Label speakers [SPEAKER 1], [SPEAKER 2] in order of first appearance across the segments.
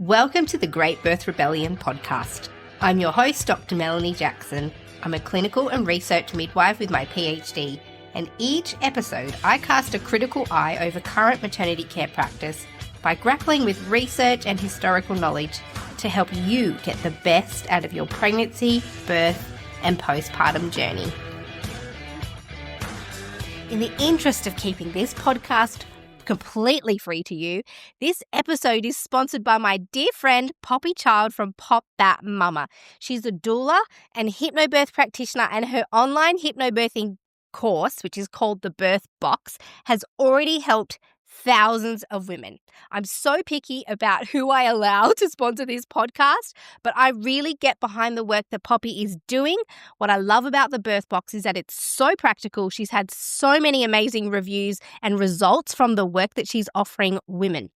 [SPEAKER 1] Welcome to the Great Birth Rebellion podcast. I'm your host, Dr. Melanie Jackson. I'm a clinical and research midwife with my PhD, and each episode I cast a critical eye over current maternity care practice by grappling with research and historical knowledge to help you get the best out of your pregnancy, birth, and postpartum journey. In the interest of keeping this podcast completely free to you, this episode is sponsored by my dear friend Poppy Child from Pop That Mama. She's a doula and hypnobirth practitioner, and her online hypnobirthing course, which is called the Birth Box, has already helped thousands of women. I'm so picky about who I allow to sponsor this podcast, but I really get behind the work that Poppy is doing. What I love about the Birth Box is that it's so practical. She's had so many amazing reviews and results from the work that she's offering women.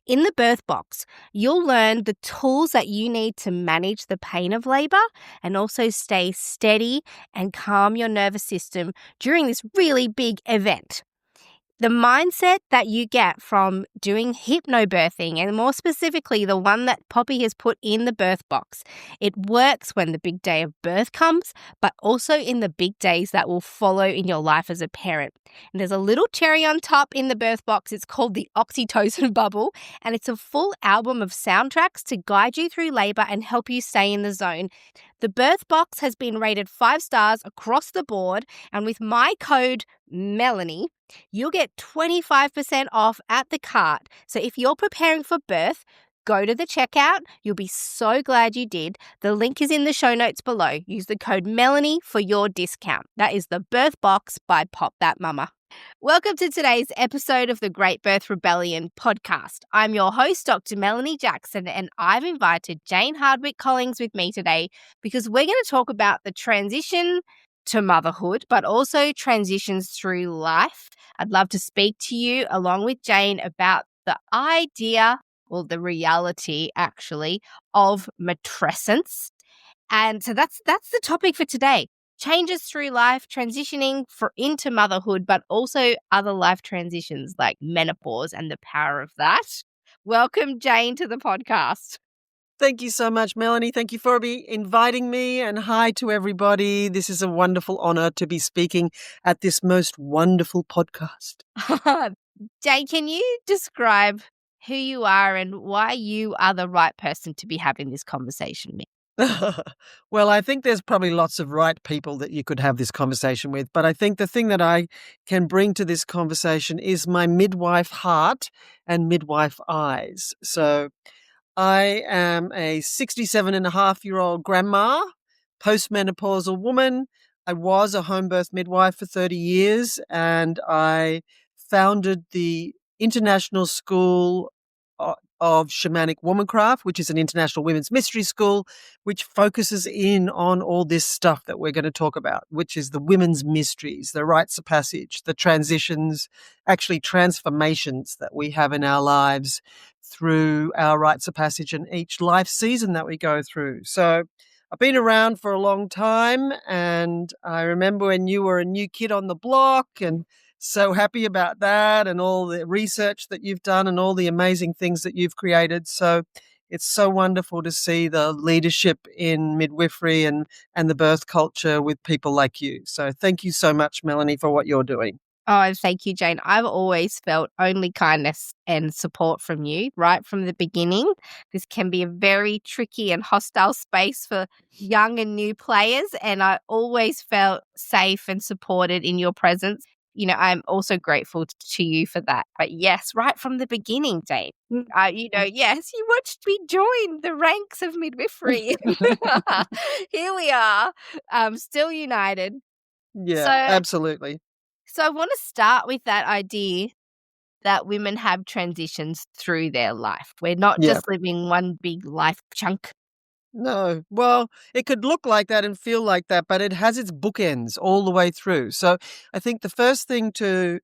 [SPEAKER 1] In the Birth Box, you'll learn the tools that you need to manage the pain of labor and also stay steady and calm your nervous system during this really big event. The mindset that you get from doing hypnobirthing, and more specifically the one that Poppy has put in the Birth Box, it works when the big day of birth comes, but also in the big days that will follow in your life as a parent. And there's a little cherry on top in the Birth Box. It's called the Oxytocin Bubble, and it's a full album of soundtracks to guide you through labor and help you stay in the zone. The Birth Box has been rated 5 stars across the board, and with my code Melanie, you'll get 25% off at the cart. So if you're preparing for birth, go to the checkout. You'll be so glad you did. The link is in the show notes below. Use the code Melanie for your discount. That is the Birth Box by Pop That Mama. Welcome to today's episode of the Great Birth Rebellion podcast. I'm your host, Dr. Melanie Jackson, and I've invited Jane Hardwicke Collings with me today because we're going to talk about the transition to motherhood, but also transitions through life. I'd love to speak to you along with Jane about the idea, or the reality actually, of matrescence. And so that's the topic for today. Changes through life, transitioning into motherhood, but also other life transitions like menopause and the power of that. Welcome, Jane, to the podcast.
[SPEAKER 2] Thank you so much, Melanie. Thank you for inviting me, and hi to everybody. This is a wonderful honor to be speaking at this most wonderful podcast.
[SPEAKER 1] Jane, can you describe who you are and why you are the right person to be having this conversation with?
[SPEAKER 2] Well, I think there's probably lots of right people that you could have this conversation with, but I think the thing that I can bring to this conversation is my midwife heart and midwife eyes. So I am a 67-and-a-half-year-old grandma, postmenopausal woman. I was a home birth midwife for 30 years, and I founded the International School of Shamanic Womancraft, which is an international women's mystery school, which focuses in on all this stuff that we're going to talk about, which is the women's mysteries, the rites of passage, the transitions, actually transformations that we have in our lives through our rites of passage and each life season that we go through. So I've been around for a long time, and I remember when you were a new kid on the block, and so happy about that and all the research that you've done and all the amazing things that you've created. So it's so wonderful to see the leadership in midwifery and the birth culture with people like you. So thank you so much, Melanie, for what you're doing.
[SPEAKER 1] Oh, thank you, Jane. I've always felt only kindness and support from you right from the beginning. This can be a very tricky and hostile space for young and new players, and I always felt safe and supported in your presence. You know, I'm also grateful to you for that. But yes, right from the beginning, Jane, yes, you watched me join the ranks of midwifery. Here we are, still united.
[SPEAKER 2] Yeah, absolutely.
[SPEAKER 1] So I want to start with that idea that women have transitions through their life. We're not just living one big life chunk.
[SPEAKER 2] No. Well, it could look like that and feel like that, but it has its bookends all the way through. So I think the first thing to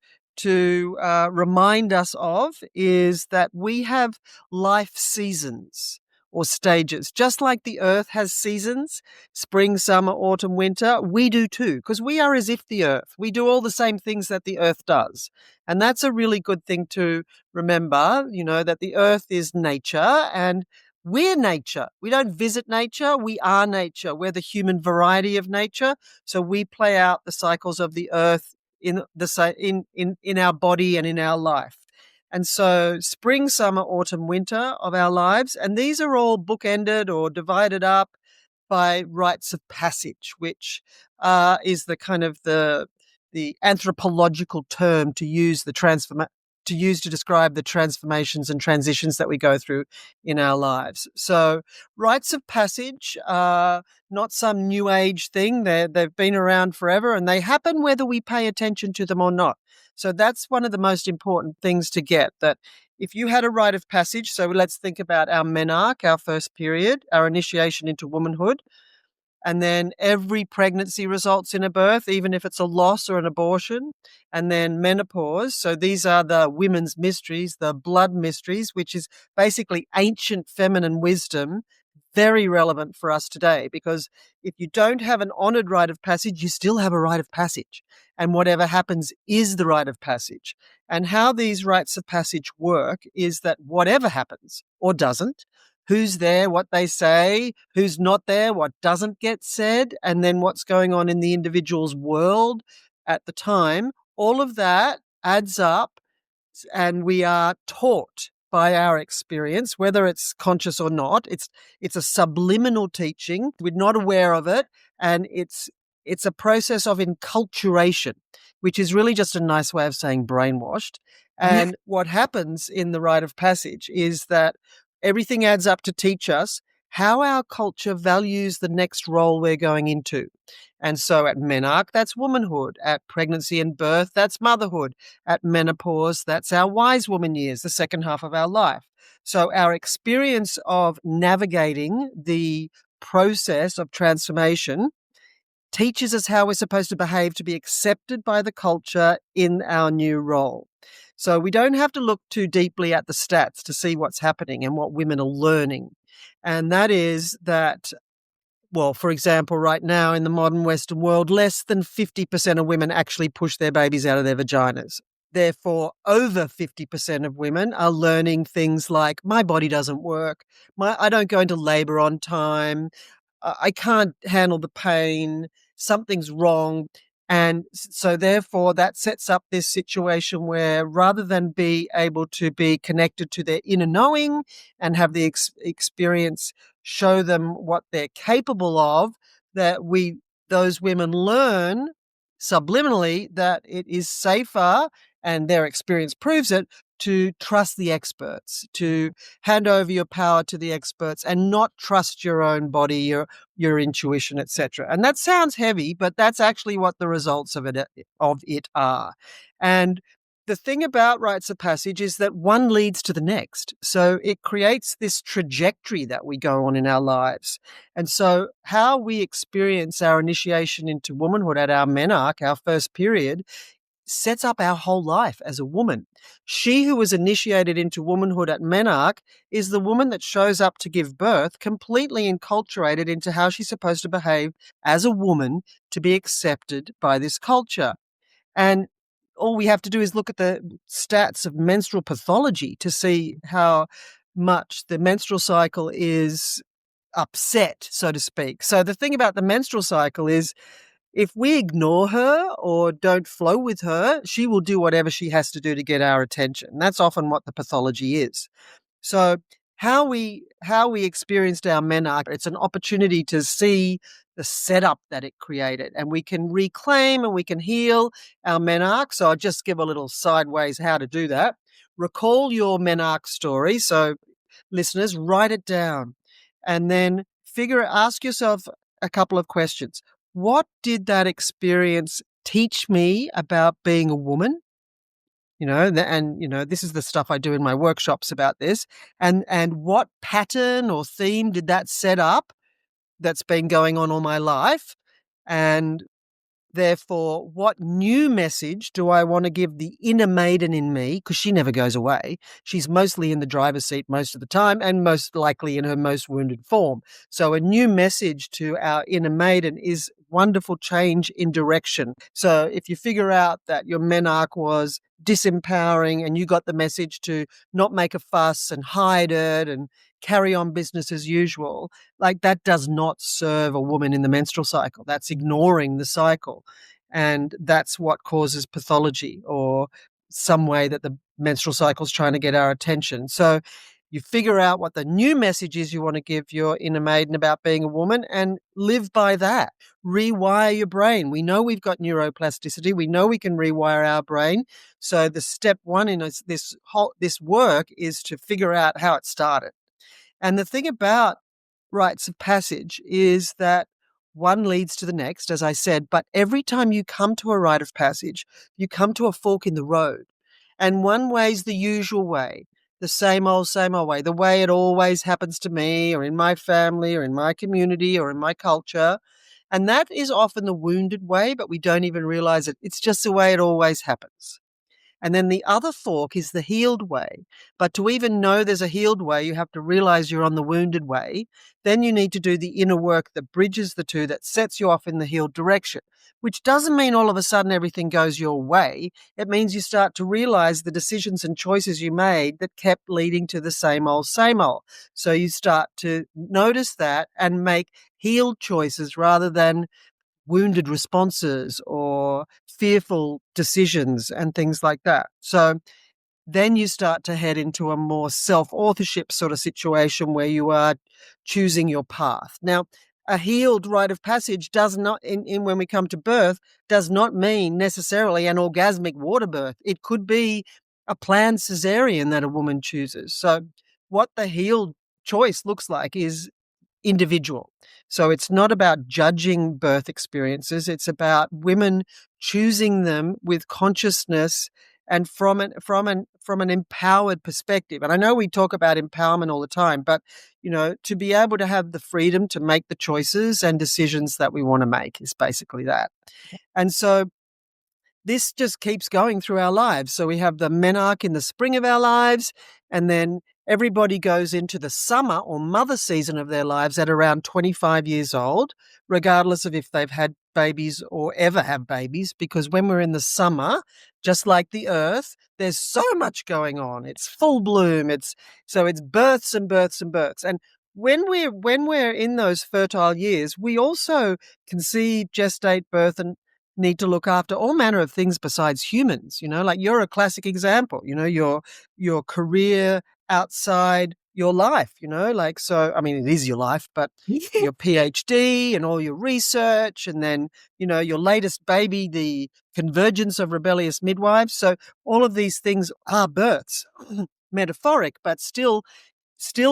[SPEAKER 2] remind us of is that we have life seasons. or stages. Just like the earth has seasons, spring, summer, autumn, winter, we do too, because we are as if the earth. We do all the same things that the earth does. And that's a really good thing to remember, that the earth is nature and we're nature. We don't visit nature, we are nature. We're the human variety of nature. So we play out the cycles of the earth in our body and in our life. And so spring, summer, autumn, winter of our lives, and these are all bookended or divided up by rites of passage, which is the kind of the anthropological term to use to describe the transformations and transitions that we go through in our lives. So rites of passage are not some new age thing. They've been around forever and they happen whether we pay attention to them or not. So that's one of the most important things to get, that if you had a rite of passage, so let's think about our menarche, our first period, our initiation into womanhood, and then every pregnancy results in a birth, even if it's a loss or an abortion, and then menopause. So these are the women's mysteries, the blood mysteries, which is basically ancient feminine wisdom, very relevant for us today, because if you don't have an honoured rite of passage, you still have a rite of passage. And whatever happens is the rite of passage. And how these rites of passage work is that whatever happens or doesn't, who's there, what they say, who's not there, what doesn't get said, and then what's going on in the individual's world at the time, all of that adds up and we are taught by our experience, whether it's conscious or not. It's a subliminal teaching. We're not aware of it, and it's a process of enculturation, which is really just a nice way of saying brainwashed. And what happens in the rite of passage is that everything adds up to teach us how our culture values the next role we're going into. And so at menarche, that's womanhood. At pregnancy and birth, that's motherhood. At menopause, that's our wise woman years, the second half of our life. So our experience of navigating the process of transformation teaches us how we're supposed to behave to be accepted by the culture in our new role. So we don't have to look too deeply at the stats to see what's happening and what women are learning. And that is that, well, for example, right now in the modern Western world, less than 50% of women actually push their babies out of their vaginas. Therefore, over 50% of women are learning things like, my body doesn't work, I don't go into labor on time, I can't handle the pain, something's wrong. And so therefore that sets up this situation where rather than be able to be connected to their inner knowing and have the experience show them what they're capable of, that those women learn subliminally that it is safer, and their experience proves it, to trust the experts, to hand over your power to the experts and not trust your own body, your intuition, etc. And that sounds heavy, but that's actually what the results of it are. And the thing about rites of passage is that one leads to the next. So it creates this trajectory that we go on in our lives. And so how we experience our initiation into womanhood at our menarche, our first period, sets up our whole life as a woman. She who was initiated into womanhood at menarche is the woman that shows up to give birth, completely enculturated into how she's supposed to behave as a woman to be accepted by this culture. And all we have to do is look at the stats of menstrual pathology to see how much the menstrual cycle is upset, so to speak. So the thing about the menstrual cycle is, if we ignore her or don't flow with her, she will do whatever she has to do to get our attention. That's often what the pathology is. So how we experienced our menarche, it's an opportunity to see the setup that it created, and we can reclaim and we can heal our menarche. So I'll just give a little sideways how to do that. Recall your menarche story. So listeners, write it down and then ask yourself a couple of questions. What did that experience teach me about being a woman? This is the stuff I do in my workshops about this. And what pattern or theme did that set up that's been going on all my life? And Therefore, what new message do I want to give the inner maiden in me? Because she never goes away. She's mostly in the driver's seat most of the time and most likely in her most wounded form. So a new message to our inner maiden is wonderful change in direction. So if you figure out that your menarche was disempowering and you got the message to not make a fuss and hide it and carry on business as usual, like that does not serve a woman in the menstrual cycle. That's ignoring the cycle. And that's what causes pathology or some way that the menstrual cycle is trying to get our attention. So you figure out what the new message is you want to give your inner maiden about being a woman and live by that. Rewire your brain. We know we've got neuroplasticity. We know we can rewire our brain. So the step one in this work is to figure out how it started. And the thing about rites of passage is that one leads to the next, as I said, but every time you come to a rite of passage, you come to a fork in the road. And one way's the usual way, the same old way, the way it always happens to me or in my family or in my community or in my culture. And that is often the wounded way, but we don't even realize it. It's just the way it always happens. And then the other fork is the healed way. But to even know there's a healed way, you have to realize you're on the wounded way. Then you need to do the inner work that bridges the two, that sets you off in the healed direction, which doesn't mean all of a sudden everything goes your way. It means you start to realize the decisions and choices you made that kept leading to the same old, same old. So you start to notice that and make healed choices rather than wounded responses or fearful decisions and things like that. So then you start to head into a more self-authorship sort of situation where you are choosing your path. Now, a healed rite of passage does not, in when we come to birth, does not mean necessarily an orgasmic water birth. It could be a planned cesarean that a woman chooses. So what the healed choice looks like is individual. So it's not about judging birth experiences. It's about women choosing them with consciousness and from an empowered perspective. And I know we talk about empowerment all the time, but to be able to have the freedom to make the choices and decisions that we want to make is basically that. And so this just keeps going through our lives. So we have the menarche in the spring of our lives, and then everybody goes into the summer or mother season of their lives at around 25 years old, regardless of if they've had babies or ever have babies, because when we're in the summer, just like the earth, there's so much going on. It's full bloom. It's births and births and births. And when we're in those fertile years, we also conceive, gestate, birth, and need to look after all manner of things besides humans. Like you're a classic example. Your career outside your life. So I mean, it is your life, but your PhD and all your research, and then your latest baby, the convergence of rebellious midwives. So all of these things are births, metaphoric, but still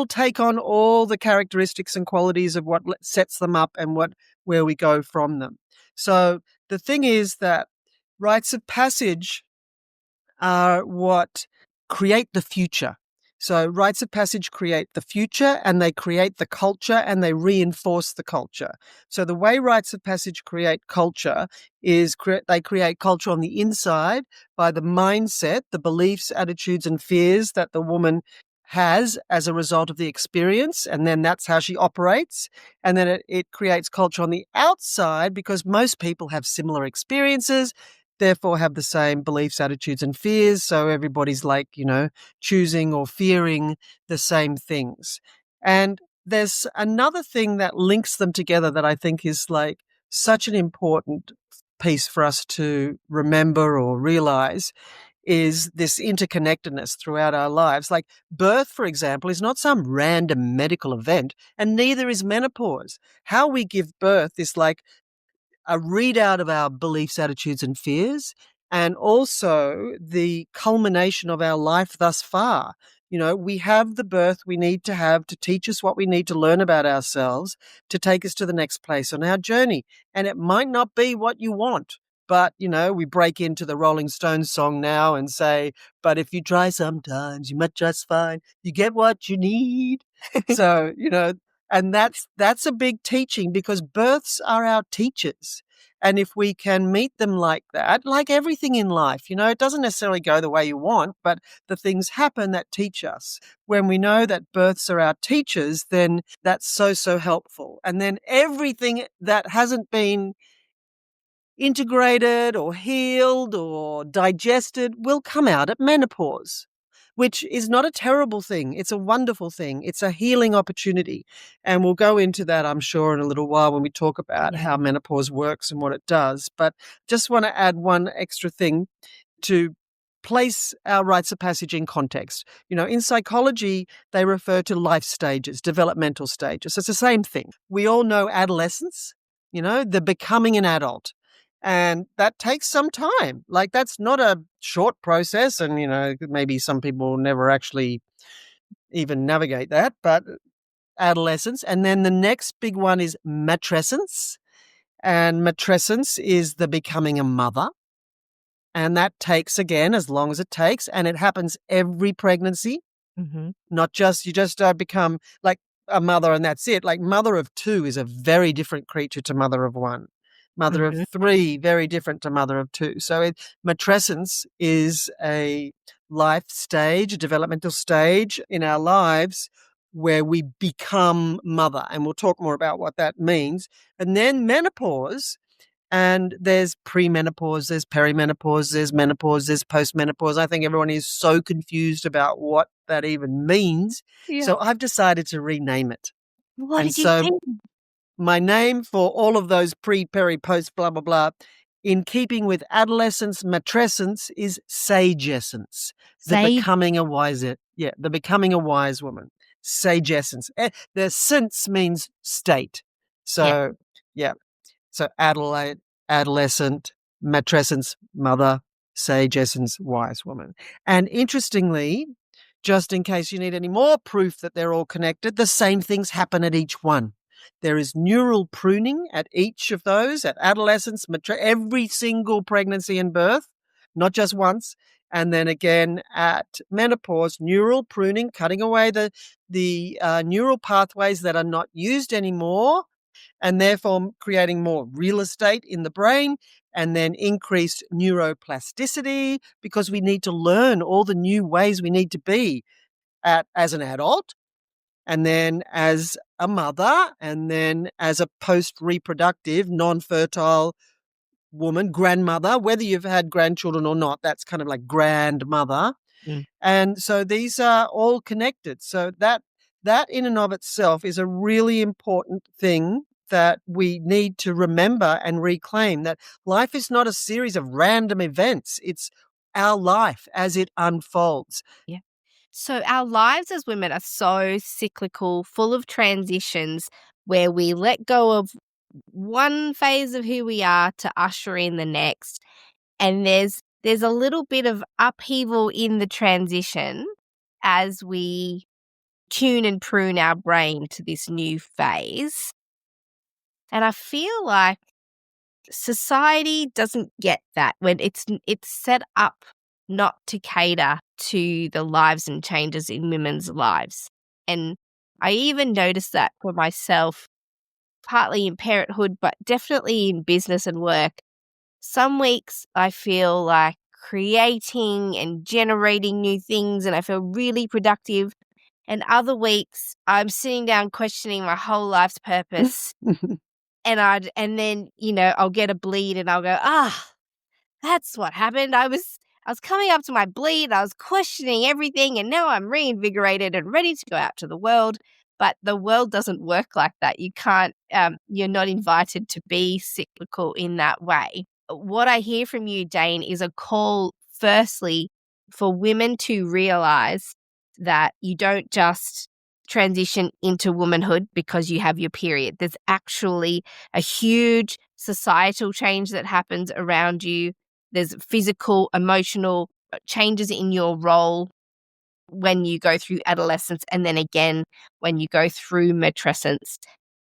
[SPEAKER 2] take on all the characteristics and qualities of what sets them up and where we go from them. So the thing is that rites of passage are what create the future. So rites of passage create the future, and they create the culture, and they reinforce the culture. So the way rites of passage create culture is they create culture on the inside by the mindset, the beliefs, attitudes, and fears that the woman has as a result of the experience, and then that's how she operates. And then it creates culture on the outside because most people have similar experiences, therefore have the same beliefs, attitudes, and fears. So everybody's choosing or fearing the same things. And there's another thing that links them together that I think is such an important piece for us to remember or realize, is this interconnectedness throughout our lives. Like birth, for example, is not some random medical event, and neither is menopause. How we give birth is like a readout of our beliefs, attitudes, and fears, and also the culmination of our life thus far. We have the birth we need to have to teach us what we need to learn about ourselves to take us to the next place on our journey. And it might not be what you want, but, we break into the Rolling Stones song now and say, but if you try sometimes, you might just find you get what you need. So, and that's a big teaching, because births are our teachers. And if we can meet them like that, like everything in life, it doesn't necessarily go the way you want, but the things happen that teach us. When we know that births are our teachers, then that's so, so helpful. And then everything that hasn't been integrated or healed or digested will come out at menopause, which is not a terrible thing. It's a wonderful thing. It's a healing opportunity. And we'll go into that, I'm sure, in a little while when we talk about how menopause works and what it does. But just want to add one extra thing to place our rites of passage in context. In psychology, they refer to life stages, developmental stages. It's the same thing. We all know adolescence, the becoming an adult. And that takes some time. Like, that's not a short process. And, maybe some people never actually even navigate that, but adolescence. And then the next big one is matrescence. And matrescence is the becoming a mother. And that takes, again, as long as it takes. And it happens every pregnancy.
[SPEAKER 1] Mm-hmm.
[SPEAKER 2] Not just, you just don't become like a mother and that's it. Like, mother of two is a very different creature to mother of one. Mother of three, very different to mother of two. So matrescence is a life stage, a developmental stage in our lives where we become mother. And we'll talk more about what that means. And then menopause. And there's premenopause, there's perimenopause, there's menopause, there's postmenopause. I think everyone is so confused about what that even means.
[SPEAKER 1] Yeah.
[SPEAKER 2] So I've decided to rename it.
[SPEAKER 1] What did you think?
[SPEAKER 2] My name for all of those pre, peri, post, blah, blah, blah, in keeping with adolescence, matrescence, is sagescence. The becoming a wise woman. Sagescence. The sense means state. So, yeah. So adolescent, matrescence, mother, sagescence, wise woman. And interestingly, just in case you need any more proof that they're all connected, the same things happen at each one. There is neural pruning at each of those, at adolescence, every single pregnancy and birth, not just once. And then again at menopause, neural pruning, cutting away the neural pathways that are not used anymore, and therefore creating more real estate in the brain, and then increased neuroplasticity, because we need to learn all the new ways we need to be as an adult, and then as a mother, and then as a post-reproductive, non-fertile woman, grandmother, whether you've had grandchildren or not, that's kind of like grandmother. And so these are all connected. So that in and of itself is a really important thing that we need to remember and reclaim, that life is not a series of random events. It's our life as it unfolds.
[SPEAKER 1] Yeah. So our lives as women are so cyclical, full of transitions, where we let go of one phase of who we are to usher in the next. And there's a little bit of upheaval in the transition as we tune and prune our brain to this new phase. And I feel like society doesn't get that, when it's set up not to cater to the lives and changes in women's lives. And I even noticed that for myself, partly in parenthood, but definitely in business and work. Some weeks I feel like creating and generating new things and I feel really productive. And other weeks I'm sitting down questioning my whole life's purpose. And then, I'll get a bleed and I'll go, that's what happened. I was coming up to my bleed. I was questioning everything, and now I'm reinvigorated and ready to go out to the world. But the world doesn't work like that. You can't, you're not invited to be cyclical in that way. What I hear from you, Jane, is a call, firstly, for women to realize that you don't just transition into womanhood because you have your period. There's actually a huge societal change that happens around you. There's physical, emotional changes in your role when you go through adolescence, and then again when you go through matrescence.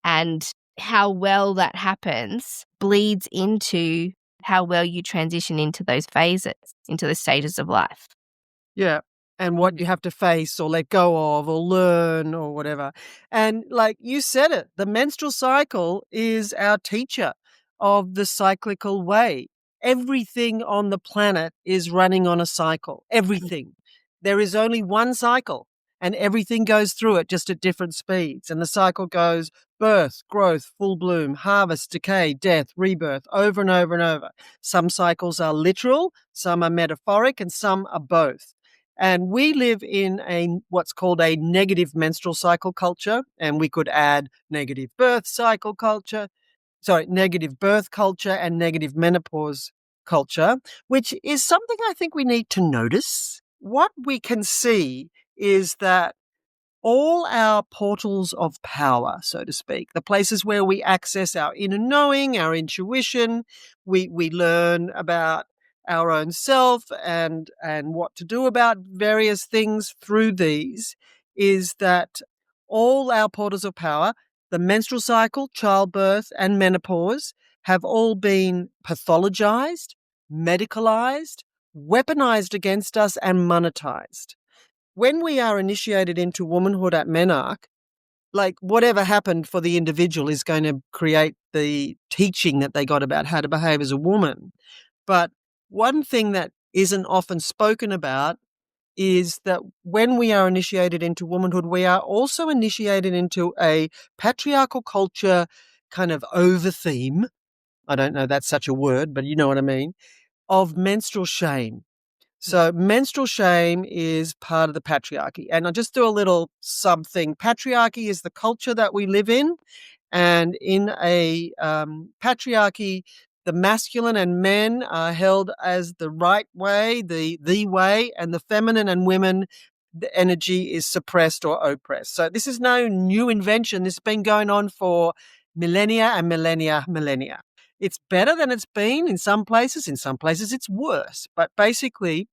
[SPEAKER 1] And how well that happens bleeds into how well you transition into those phases, into the stages of life.
[SPEAKER 2] Yeah. And what you have to face or let go of or learn or whatever. And like you said it, the menstrual cycle is our teacher. of the cyclical way. Everything on the planet is running on a cycle. Everything. There is only one cycle, and everything goes through it just at different speeds. And the cycle goes birth, growth, full bloom, harvest, decay, death, rebirth, over and over and over. Some cycles are literal, some are metaphoric, and some are both. And we live in what's called a negative menstrual cycle culture, and we could add negative birth cycle culture, negative birth culture and negative menopause culture, which is something I think we need to notice. What we can see is that all our portals of power, so to speak, the places where we access our inner knowing, our intuition, we learn about our own self and what to do about various things through these, is that all our portals of power, the menstrual cycle, childbirth, and menopause, have all been pathologized, medicalized, weaponized against us, and monetized. When we are initiated into womanhood at Menarche, like whatever happened for the individual is going to create the teaching that they got about how to behave as a woman. But one thing that isn't often spoken about is that when we are initiated into womanhood, we are also initiated into a patriarchal culture kind of over theme. I don't know that's such a word, but you know what I mean, of menstrual shame. So menstrual shame is part of the patriarchy. And I'll just do a little something. Patriarchy is the culture that we live in. And in a patriarchy, the masculine and men are held as the right way, the way, and the feminine and women, the energy is suppressed or oppressed. So this is no new invention. This has been going on for millennia and millennia. It's better than it's been in some places. In some places, it's worse. But basically,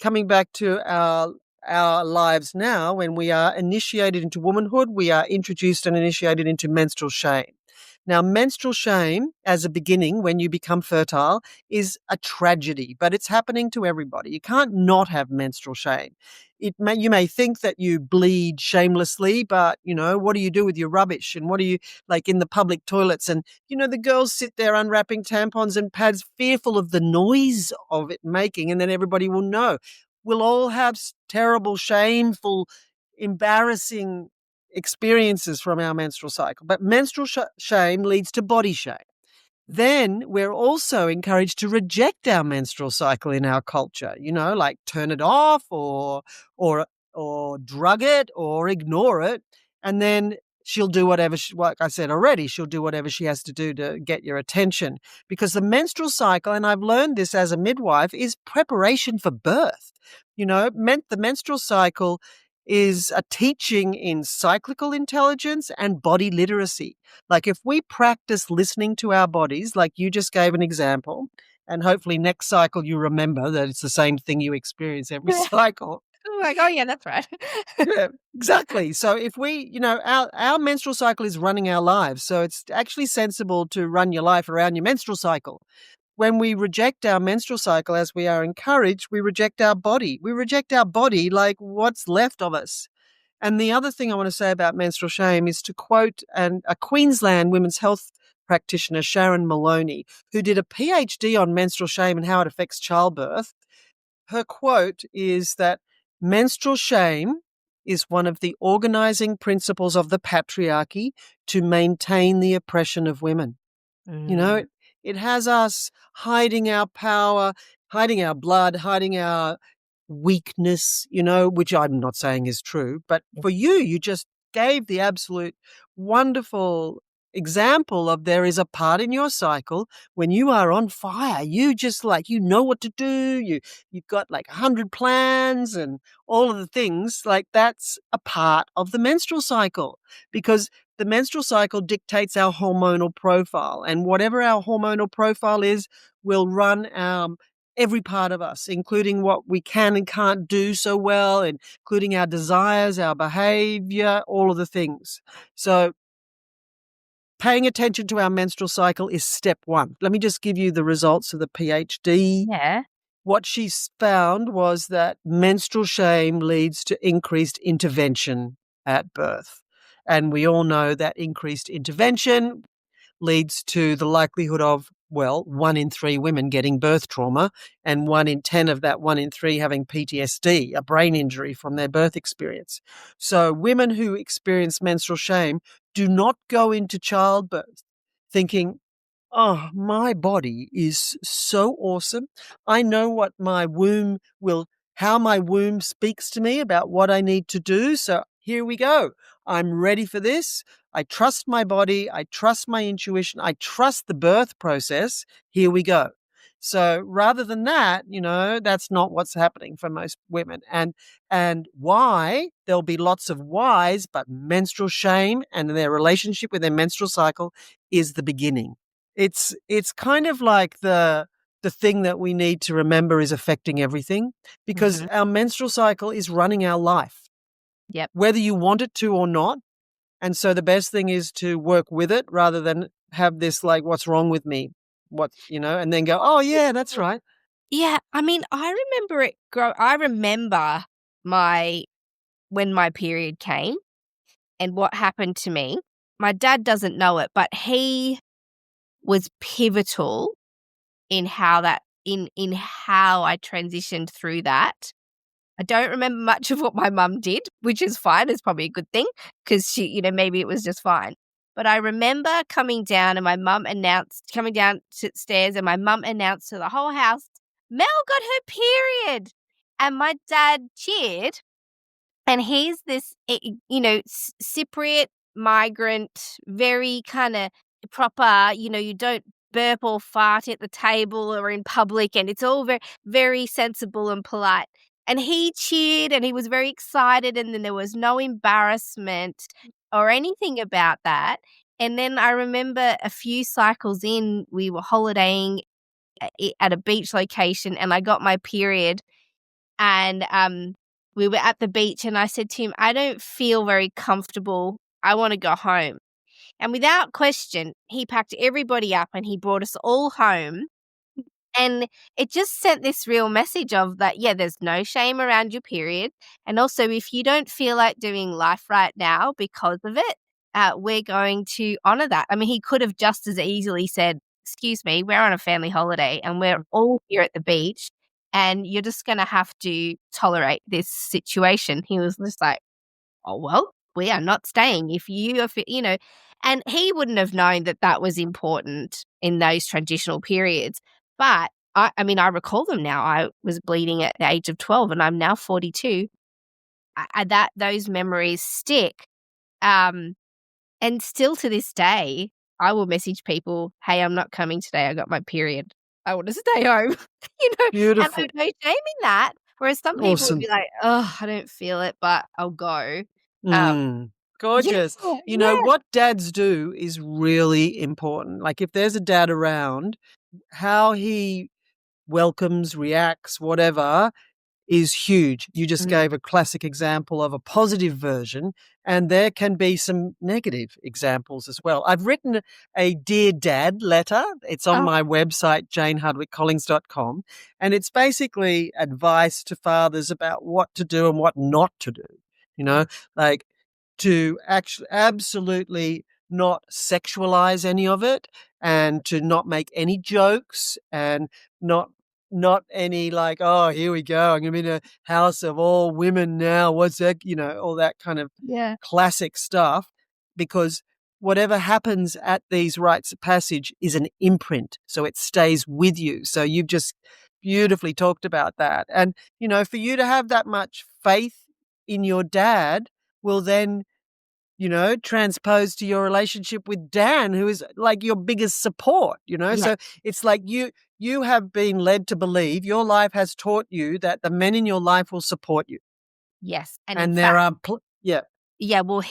[SPEAKER 2] coming back to our lives now, when we are initiated into womanhood, we are introduced and initiated into menstrual shame. Now, menstrual shame as a beginning when you become fertile is a tragedy, but it's happening to everybody. You can't not have menstrual shame. You may think that you bleed shamelessly, but, what do you do with your rubbish? And what do you, like in the public toilets? And, the girls sit there unwrapping tampons and pads, fearful of the noise of it making, and then everybody will know. We'll all have terrible, shameful, embarrassing experiences from our menstrual cycle. But menstrual shame leads to body shame. Then we're also encouraged to reject our menstrual cycle in our culture, like turn it off or drug it or ignore it. And then she'll do whatever, like I said already, she'll do whatever she has to do to get your attention. Because the menstrual cycle, and I've learned this as a midwife, is preparation for birth. The menstrual cycle is a teaching in cyclical intelligence and body literacy. Like if we practice listening to our bodies, like you just gave an example, and hopefully next cycle you remember that it's the same thing you experience every cycle.
[SPEAKER 1] Like, oh yeah, that's right.
[SPEAKER 2] Yeah, exactly. So if we, our menstrual cycle is running our lives. So it's actually sensible to run your life around your menstrual cycle. When we reject our menstrual cycle, as we are encouraged, we reject our body. We reject our body like what's left of us. And the other thing I want to say about menstrual shame is to quote a Queensland women's health practitioner, Sharon Maloney, who did a PhD on menstrual shame and how it affects childbirth. Her quote is that menstrual shame is one of the organizing principles of the patriarchy to maintain the oppression of women. It has us hiding our power, hiding our blood, hiding our weakness, which I'm not saying is true. But for you just gave the absolute wonderful example of there is a part in your cycle when you are on fire. You just what to do. You've got 100 plans and all of the things. That's a part of the menstrual cycle because the menstrual cycle dictates our hormonal profile, and whatever our hormonal profile is will run every part of us, including what we can and can't do so well, including our desires, our behavior, all of the things. So paying attention to our menstrual cycle is step one. Let me just give you the results of the PhD.
[SPEAKER 1] Yeah.
[SPEAKER 2] What she found was that menstrual shame leads to increased intervention at birth. And we all know that increased intervention leads to the likelihood of, well, 1 in 3 women getting birth trauma and 1 in 10 of that 1 in 3 having PTSD, a brain injury from their birth experience. So women who experience menstrual shame do not go into childbirth thinking, oh, my body is so awesome. I know what my womb will, how my womb speaks to me about what I need to do. So here we go. I'm ready for this. I trust my body. I trust my intuition. I trust the birth process. Here we go. So rather than that, that's not what's happening for most women. And why? There'll be lots of whys, but menstrual shame and their relationship with their menstrual cycle is the beginning. It's kind of like the thing that we need to remember is affecting everything, because our menstrual cycle is running our life.
[SPEAKER 1] Yep.
[SPEAKER 2] Whether you want it to or not. And so the best thing is to work with it rather than have this like, what's wrong with me? And then go, oh yeah, that's right.
[SPEAKER 1] Yeah, I mean, I remember when my period came and what happened to me. My dad doesn't know it, but he was pivotal in how how I transitioned through that. I don't remember much of what my mum did, which is fine. It's probably a good thing because she, maybe it was just fine. But I remember coming down and my mum coming downstairs and my mum announced to the whole house, Mel got her period. And my dad cheered. And he's this, Cypriot migrant, very kind of proper, you don't burp or fart at the table or in public, and it's all very, very sensible and polite. And he cheered and he was very excited, and then there was no embarrassment or anything about that. And then I remember a few cycles in, we were holidaying at a beach location and I got my period. And we were at the beach and I said to him, I don't feel very comfortable. I want to go home. And without question, he packed everybody up and he brought us all home. And it just sent this real message of that, yeah, there's no shame around your period. And also, if you don't feel like doing life right now because of it, we're going to honor that. I mean, he could have just as easily said, excuse me, we're on a family holiday and we're all here at the beach and you're just going to have to tolerate this situation. He was just like, oh, well, we are not staying. If you, and he wouldn't have known that that was important in those transitional periods. But I mean, I recall them now. I was bleeding at the age of 12 and I'm now 42. Those memories stick. And still to this day, I will message people, hey, I'm not coming today. I got my period. I want to stay home.
[SPEAKER 2] Beautiful.
[SPEAKER 1] And there's no shame in that. Whereas some people would
[SPEAKER 2] Awesome.
[SPEAKER 1] be like, oh, I don't feel it, but I'll go.
[SPEAKER 2] Gorgeous. What dads do is really important. Like if there's a dad around, how he welcomes, reacts, whatever, is huge. You just gave a classic example of a positive version, and there can be some negative examples as well. I've written a Dear Dad letter. It's on my website, janehardwickecollings.com, and it's basically advice to fathers about what to do and what not to do, like to actually absolutely not sexualize any of it and to not make any jokes and not any like, oh, here we go, I'm going to be in a house of all women now. What's that? All that kind of classic stuff, because whatever happens at these rites of passage is an imprint. So it stays with you. So you've just beautifully talked about that. And, for you to have that much faith in your dad will then transpose to your relationship with Dan, who is like your biggest support, So it's like you have been led to believe, your life has taught you that the men in your life will support you.
[SPEAKER 1] Yes.
[SPEAKER 2] And there are,
[SPEAKER 1] yeah, well,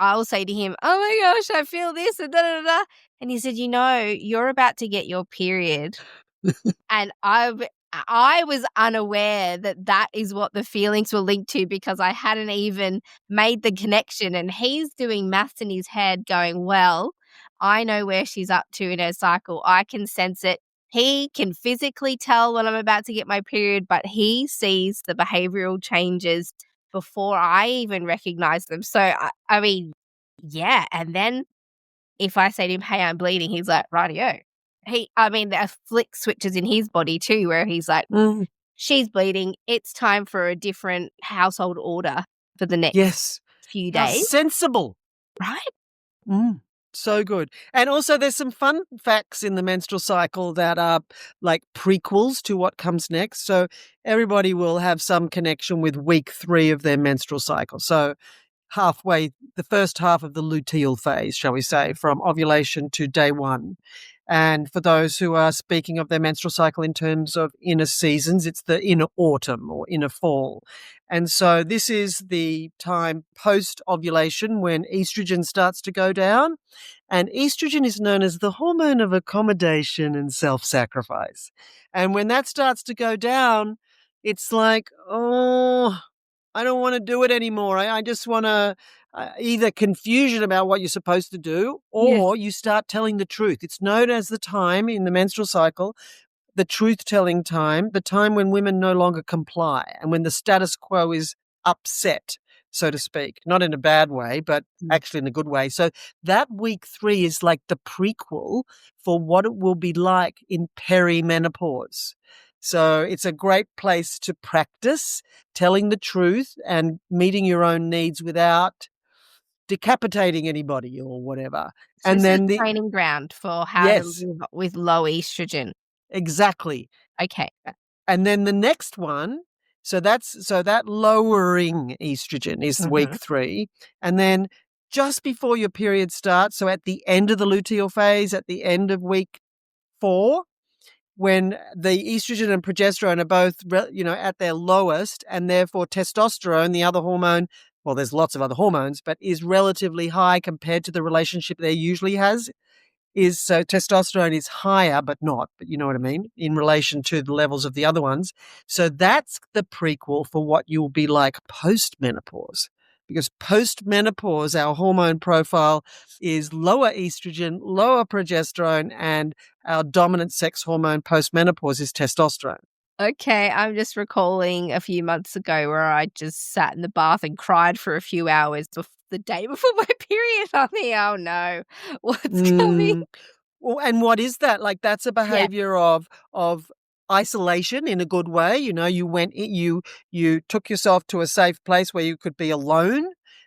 [SPEAKER 1] I'll say to him, oh my gosh, I feel this and da da da. And he said, you're about to get your period. And I was unaware that is what the feelings were linked to because I hadn't even made the connection. And he's doing maths in his head going, well, I know where she's up to in her cycle. I can sense it. He can physically tell when I'm about to get my period, but he sees the behavioral changes before I even recognize them. So, I mean, yeah. And then if I say to him, "Hey, I'm bleeding," he's like, "Rightio." There are flick switches in his body too where he's like,
[SPEAKER 2] Mm,
[SPEAKER 1] "She's bleeding. It's time for a different household order for the next
[SPEAKER 2] yes.
[SPEAKER 1] few
[SPEAKER 2] How
[SPEAKER 1] days."
[SPEAKER 2] sensible.
[SPEAKER 1] Right?
[SPEAKER 2] Mm, so good. And also there's some fun facts in the menstrual cycle that are like prequels to what comes next. So everybody will have some connection with week 3 of their menstrual cycle. So the first half of the luteal phase, shall we say, from ovulation to day 1. And for those who are speaking of their menstrual cycle in terms of inner seasons, it's the inner autumn or inner fall. And so this is the time post ovulation when estrogen starts to go down. And estrogen is known as the hormone of accommodation and self sacrifice. And when that starts to go down, it's like, oh, I don't want to do it anymore. I just want to either confusion about what you're supposed to do
[SPEAKER 1] Yeah.
[SPEAKER 2] or you start telling the truth. It's known as the time in the menstrual cycle, the truth telling time, the time when women no longer comply and when the status quo is upset, so to speak, not in a bad way, but actually in a good way. So that week 3 is like the prequel for what it will be like in perimenopause. So it's a great place to practice telling the truth and meeting your own needs without decapitating anybody or whatever.
[SPEAKER 1] So
[SPEAKER 2] And
[SPEAKER 1] this is
[SPEAKER 2] then
[SPEAKER 1] a training ground for how to
[SPEAKER 2] yes,
[SPEAKER 1] live with low estrogen.
[SPEAKER 2] exactly.
[SPEAKER 1] Okay.
[SPEAKER 2] And then the next one, so that lowering estrogen is week
[SPEAKER 1] Mhm.
[SPEAKER 2] 3. And then just before your period starts, so at the end of the luteal phase, at the end of week 4, when the estrogen and progesterone are both, at their lowest, and therefore testosterone, the other hormone, well, there's lots of other hormones, but is relatively high compared to the relationship there usually has, is so testosterone is higher, but not, but you know what I mean, in relation to the levels of the other ones. So that's the prequel for what you'll be like post menopause. Because post menopause, our hormone profile is lower estrogen, lower progesterone, and our dominant sex hormone post menopause is testosterone.
[SPEAKER 1] Okay, I'm just recalling a few months ago where I just sat in the bath and cried for a few hours the day before my period. I'm thinking, "Oh no, what's coming?"
[SPEAKER 2] Mm. Well, and what is that? Like that's a
[SPEAKER 1] Yeah.
[SPEAKER 2] behavior of isolation in a good way. You went you took yourself to a safe place where you could be alone.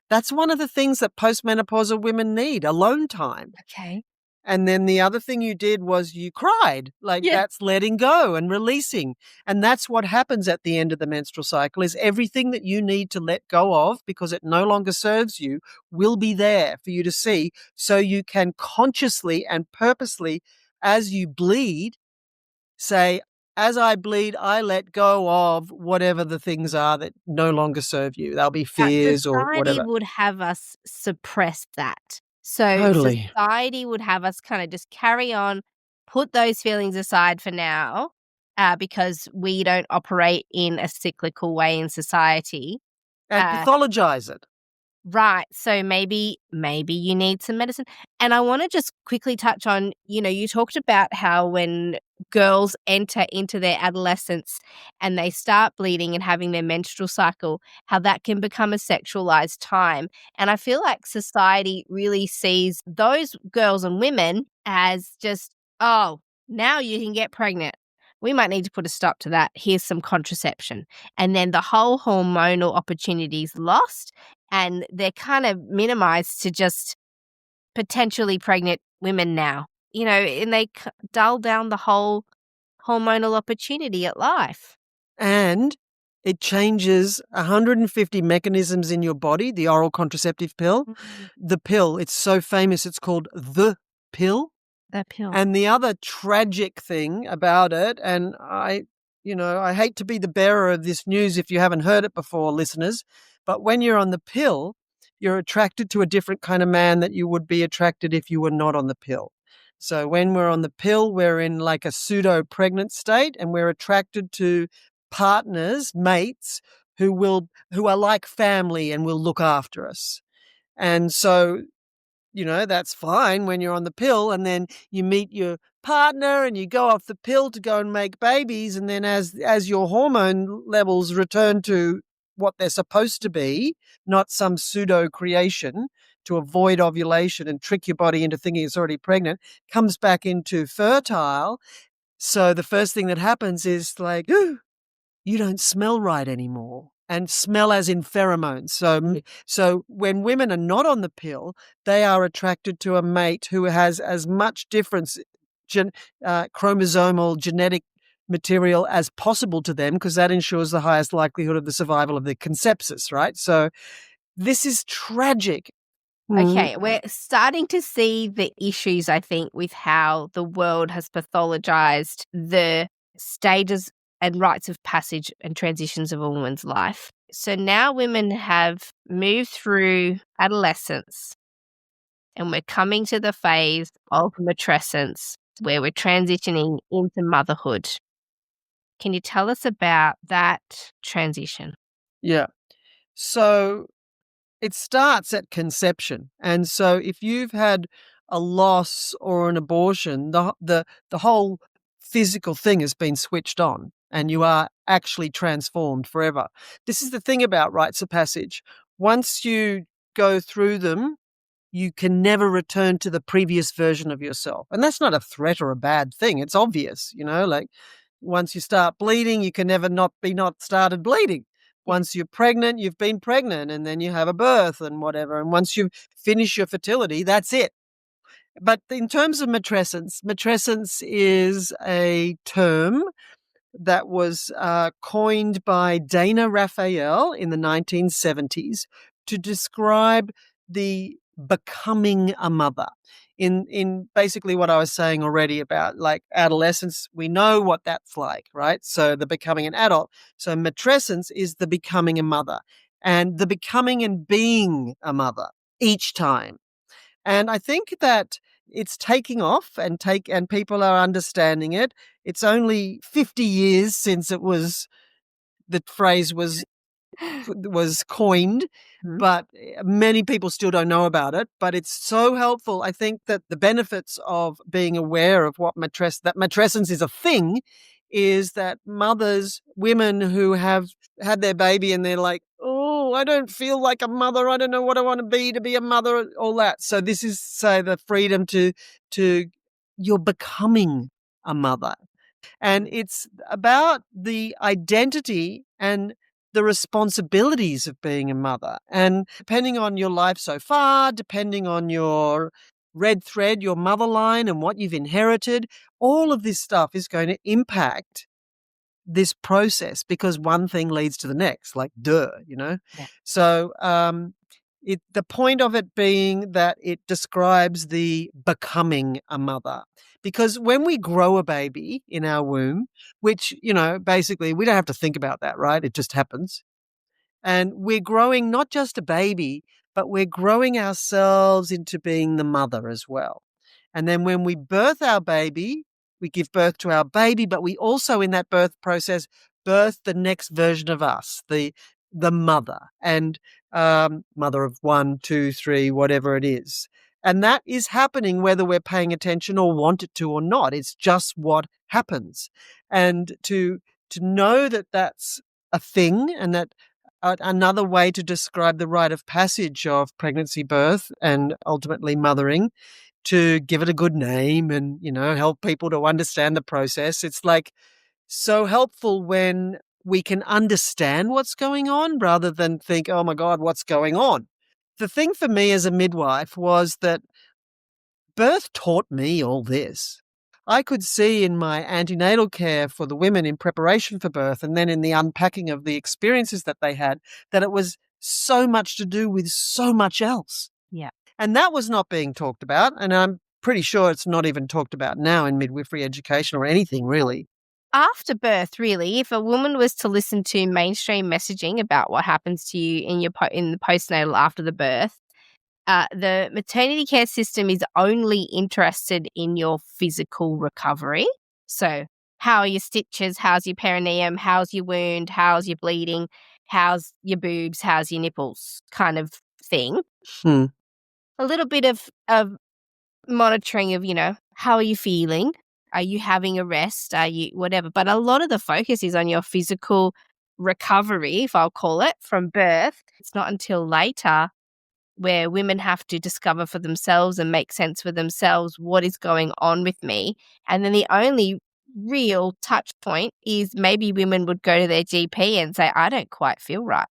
[SPEAKER 2] That's one of the things that postmenopausal women need, alone time.
[SPEAKER 1] Okay.
[SPEAKER 2] And then the other thing you did was you cried. Like
[SPEAKER 1] Yeah.
[SPEAKER 2] that's letting go and releasing. And that's what happens at the end of the menstrual cycle is everything that you need to let go of because it no longer serves you will be there for you to see so you can consciously and purposely as you bleed say as I bleed I let go of whatever the things are that no longer serve you. They'll be
[SPEAKER 1] But
[SPEAKER 2] fears or
[SPEAKER 1] society
[SPEAKER 2] whatever.
[SPEAKER 1] would have us suppress that. So
[SPEAKER 2] Totally.
[SPEAKER 1] society would have us kinda just carry on, put those feelings aside for now, because we don't operate in a cyclical way in society.
[SPEAKER 2] And
[SPEAKER 1] Uh
[SPEAKER 2] pathologize it.
[SPEAKER 1] Right. So maybe you need some medicine. And I want to just quickly touch on, you talked about how when girls enter into their adolescence and they start bleeding and having their menstrual cycle, how that can become a sexualized time. And I feel like society really sees those girls and women as just, oh, now you can get pregnant. We might need to put a stop to that. Here's some contraception. And then the whole hormonal opportunity is lost and they're kind of minimized to just potentially pregnant women now, and they dull down the whole hormonal opportunity at life.
[SPEAKER 2] And it changes 150 mechanisms in your body, the oral contraceptive pill.
[SPEAKER 1] Mm.
[SPEAKER 2] The pill, it's so famous, it's called the pill.
[SPEAKER 1] That pill.
[SPEAKER 2] And the other tragic thing about it, and I hate to be the bearer of this news if you haven't heard it before, listeners, but when you're on the pill, you're attracted to a different kind of man that you would be attracted if you were not on the pill. So when we're on the pill, we're in like a pseudo pregnant state and we're attracted to partners, mates who are like family and will look after us. And so that's fine when you're on the pill and then you meet your partner and you go off the pill to go and make babies. And then as your hormone levels return to what they're supposed to be, not some pseudo creation, to avoid ovulation and trick your body into thinking it's already pregnant, comes back into fertile. So the first thing that happens is like, you don't smell right anymore. And smell as in pheromones. So when women are not on the pill, they are attracted to a mate who has as much difference, chromosomal genetic material as possible to them, because that ensures the highest likelihood of the survival of the conceptus, right? So this is tragic.
[SPEAKER 1] Okay, we're starting to see the issues, I think, with how the world has pathologized the stages and rites of passage and transitions of a woman's life. So now women have moved through adolescence and we're coming to the phase of matrescence where we're transitioning into motherhood. Can you tell us about that transition?
[SPEAKER 2] Yeah. So it starts at conception. And so if you've had a loss or an abortion, the whole physical thing has been switched on and you are actually transformed forever. This is the thing about rites of passage. Once you go through them, you can never return to the previous version of yourself. And that's not a threat or a bad thing. It's obvious, like once you start bleeding, you can never not started bleeding. Once you're pregnant, you've been pregnant, and then you have a birth and whatever. And once you finish your fertility, that's it. But in terms of matrescence is a term that was coined by Dana Raphael in the 1970s to describe the becoming a mother. In basically what I was saying already about like adolescence, we know what that's like, right? So the becoming an adult. So matrescence is the becoming a mother and the becoming and being a mother each time. And I think that it's taking off and people are understanding it. It's only 50 years since the phrase was coined, but many people still don't know about it. But it's so helpful. I think that the benefits of being aware of what matrescence is a thing is that women who have had their baby and they're like, oh, I don't feel like a mother. I don't know what I want to be a mother, all that. So this is, say, the freedom to you're becoming a mother. And it's about the identity and the responsibilities of being a mother. And depending on your life so far, depending on your red thread, your mother line and what you've inherited, all of this stuff is going to impact this process because one thing leads to the next, like duh. Yeah. So the point of it being that it describes the becoming a mother. Because when we grow a baby in our womb, which, basically we don't have to think about that, right? It just happens. And we're growing not just a baby, but we're growing ourselves into being the mother as well. And then when we birth our baby, we give birth to our baby, but we also in that birth process birth the next version of us, the mother, and mother of 1, 2, 3, whatever it is. And that is happening whether we're paying attention or want it to or not. It's just what happens. And to know that that's a thing and that another way to describe the rite of passage of pregnancy, birth, and ultimately mothering, to give it a good name and, help people to understand the process. It's like so helpful when we can understand what's going on rather than think, oh my God, what's going on? The thing for me as a midwife was that birth taught me all this. I could see in my antenatal care for the women in preparation for birth and then in the unpacking of the experiences that they had, that it was so much to do with so much else.
[SPEAKER 1] Yeah.
[SPEAKER 2] And that was not being talked about. And I'm pretty sure it's not even talked about now in midwifery education or anything really.
[SPEAKER 1] After birth, really, if a woman was to listen to mainstream messaging about what happens to you in the postnatal after the birth, the maternity care system is only interested in your physical recovery. So how are your stitches? How's your perineum? How's your wound? How's your bleeding? How's your boobs? How's your nipples? Kind of thing. A little bit of monitoring of, how are you feeling? Are you having a rest? Are you whatever? But a lot of the focus is on your physical recovery, if I'll call it, from birth. It's not until later where women have to discover for themselves and make sense for themselves what is going on with me. And then the only real touch point is maybe women would go to their GP and say, I don't quite feel right.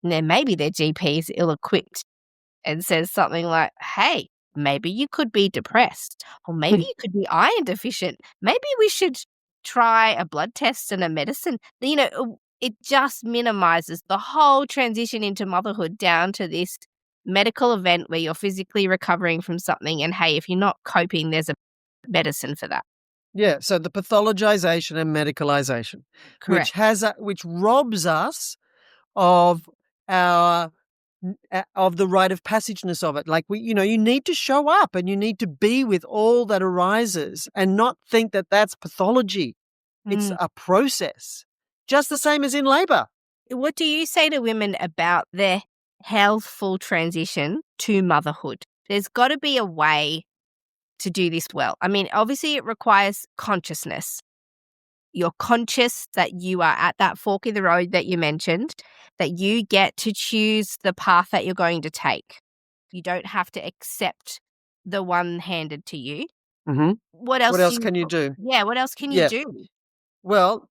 [SPEAKER 1] And then maybe their GP is ill-equipped and says something like, hey, maybe you could be depressed, or maybe you could be iron deficient. Maybe we should try a blood test and a medicine. It just minimizes the whole transition into motherhood down to this medical event where you're physically recovering from something. And hey, if you're not coping, there's a medicine for that.
[SPEAKER 2] Yeah, so the pathologization and medicalization,
[SPEAKER 1] Correct.
[SPEAKER 2] which robs us of our of the rite of passageness of it. Like you need to show up and you need to be with all that arises and not think that that's pathology. It's a process, just the same as in labor.
[SPEAKER 1] What do you say to women about their healthful transition to motherhood? There's got to be a way to do this well. I mean, obviously it requires consciousness. You're conscious that you are at that fork in the road that you mentioned, that you get to choose the path that you're going to take. You don't have to accept the one handed to you.
[SPEAKER 2] Mm-hmm.
[SPEAKER 1] What else
[SPEAKER 2] can you do?
[SPEAKER 1] Yeah, what else can you do?
[SPEAKER 2] Well,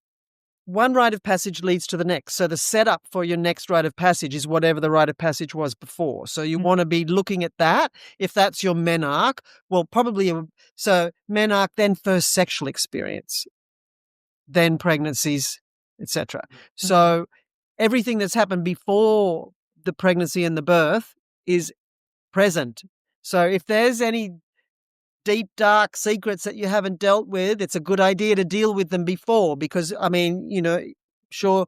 [SPEAKER 2] one rite of passage leads to the next. So the setup for your next rite of passage is whatever the rite of passage was before. So you want to be looking at that. If that's your menarche, well, so menarche, then first sexual experience, then pregnancies, etc. So everything that's happened before the pregnancy and the birth is present. So if there's any deep, dark secrets that you haven't dealt with, it's a good idea to deal with them before, because, I mean, sure,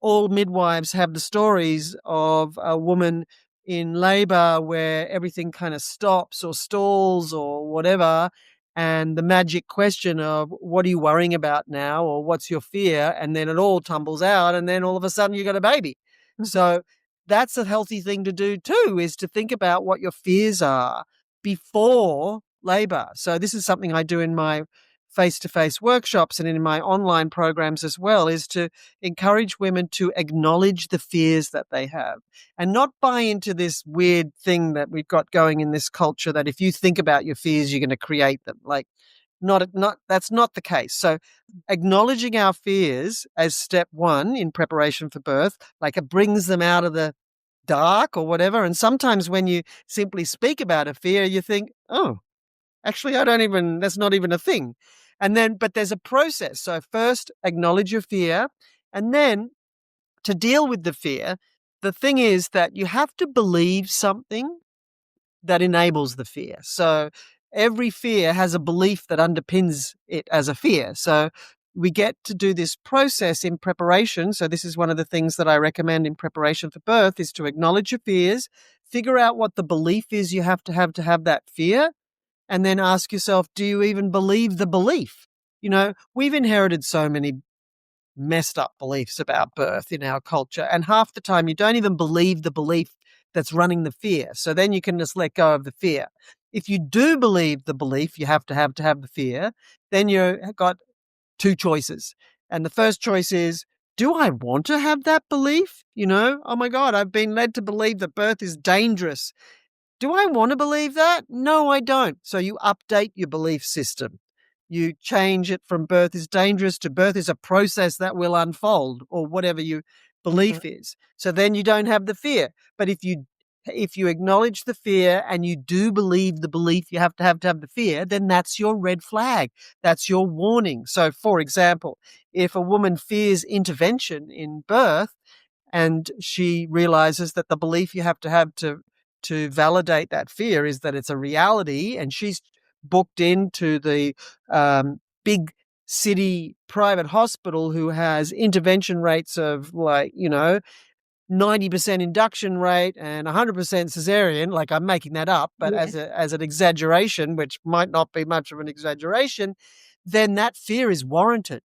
[SPEAKER 2] all midwives have the stories of a woman in labor where everything kind of stops or stalls or whatever. And the magic question of what are you worrying about now, or what's your fear? And then it all tumbles out. And then all of a sudden you got a baby. So that's a healthy thing to do too, is to think about what your fears are before labor. So this is something I do in my face-to-face workshops and in my online programs as well, is to encourage women to acknowledge the fears that they have and not buy into this weird thing that we've got going in this culture that if you think about your fears, you're going to create them. Like, that's not the case. So acknowledging our fears as step one in preparation for birth, like it brings them out of the dark or whatever. And sometimes when you simply speak about a fear, you think, oh, actually, that's not even a thing. But there's a process. So first, acknowledge your fear. And then to deal with the fear, the thing is that you have to believe something that enables the fear. So every fear has a belief that underpins it as a fear. So we get to do this process in preparation. So this is one of the things that I recommend in preparation for birth, is to acknowledge your fears, figure out what the belief is you have to have that fear, and then ask yourself, do you even believe the belief? We've inherited so many messed up beliefs about birth in our culture, and half the time you don't even believe the belief that's running the fear. So then you can just let go of the fear. If you do believe the belief you have to have the fear, then you've got two choices. And the first choice is, do I want to have that belief? Oh my God, I've been led to believe that birth is dangerous. Do I want to believe that? No, I don't. So you update your belief system. You change it from birth is dangerous to birth is a process that will unfold, or whatever your belief is. So then you don't have the fear. But if you acknowledge the fear and you do believe the belief you have to have the fear, then that's your red flag. That's your warning. So, for example, if a woman fears intervention in birth and she realizes that the belief you have to validate that fear is that it's a reality, and she's booked into the big city private hospital who has intervention rates of 90% induction rate and 100% cesarean, like I'm making that up, but as an exaggeration, which might not be much of an exaggeration, then that fear is warranted.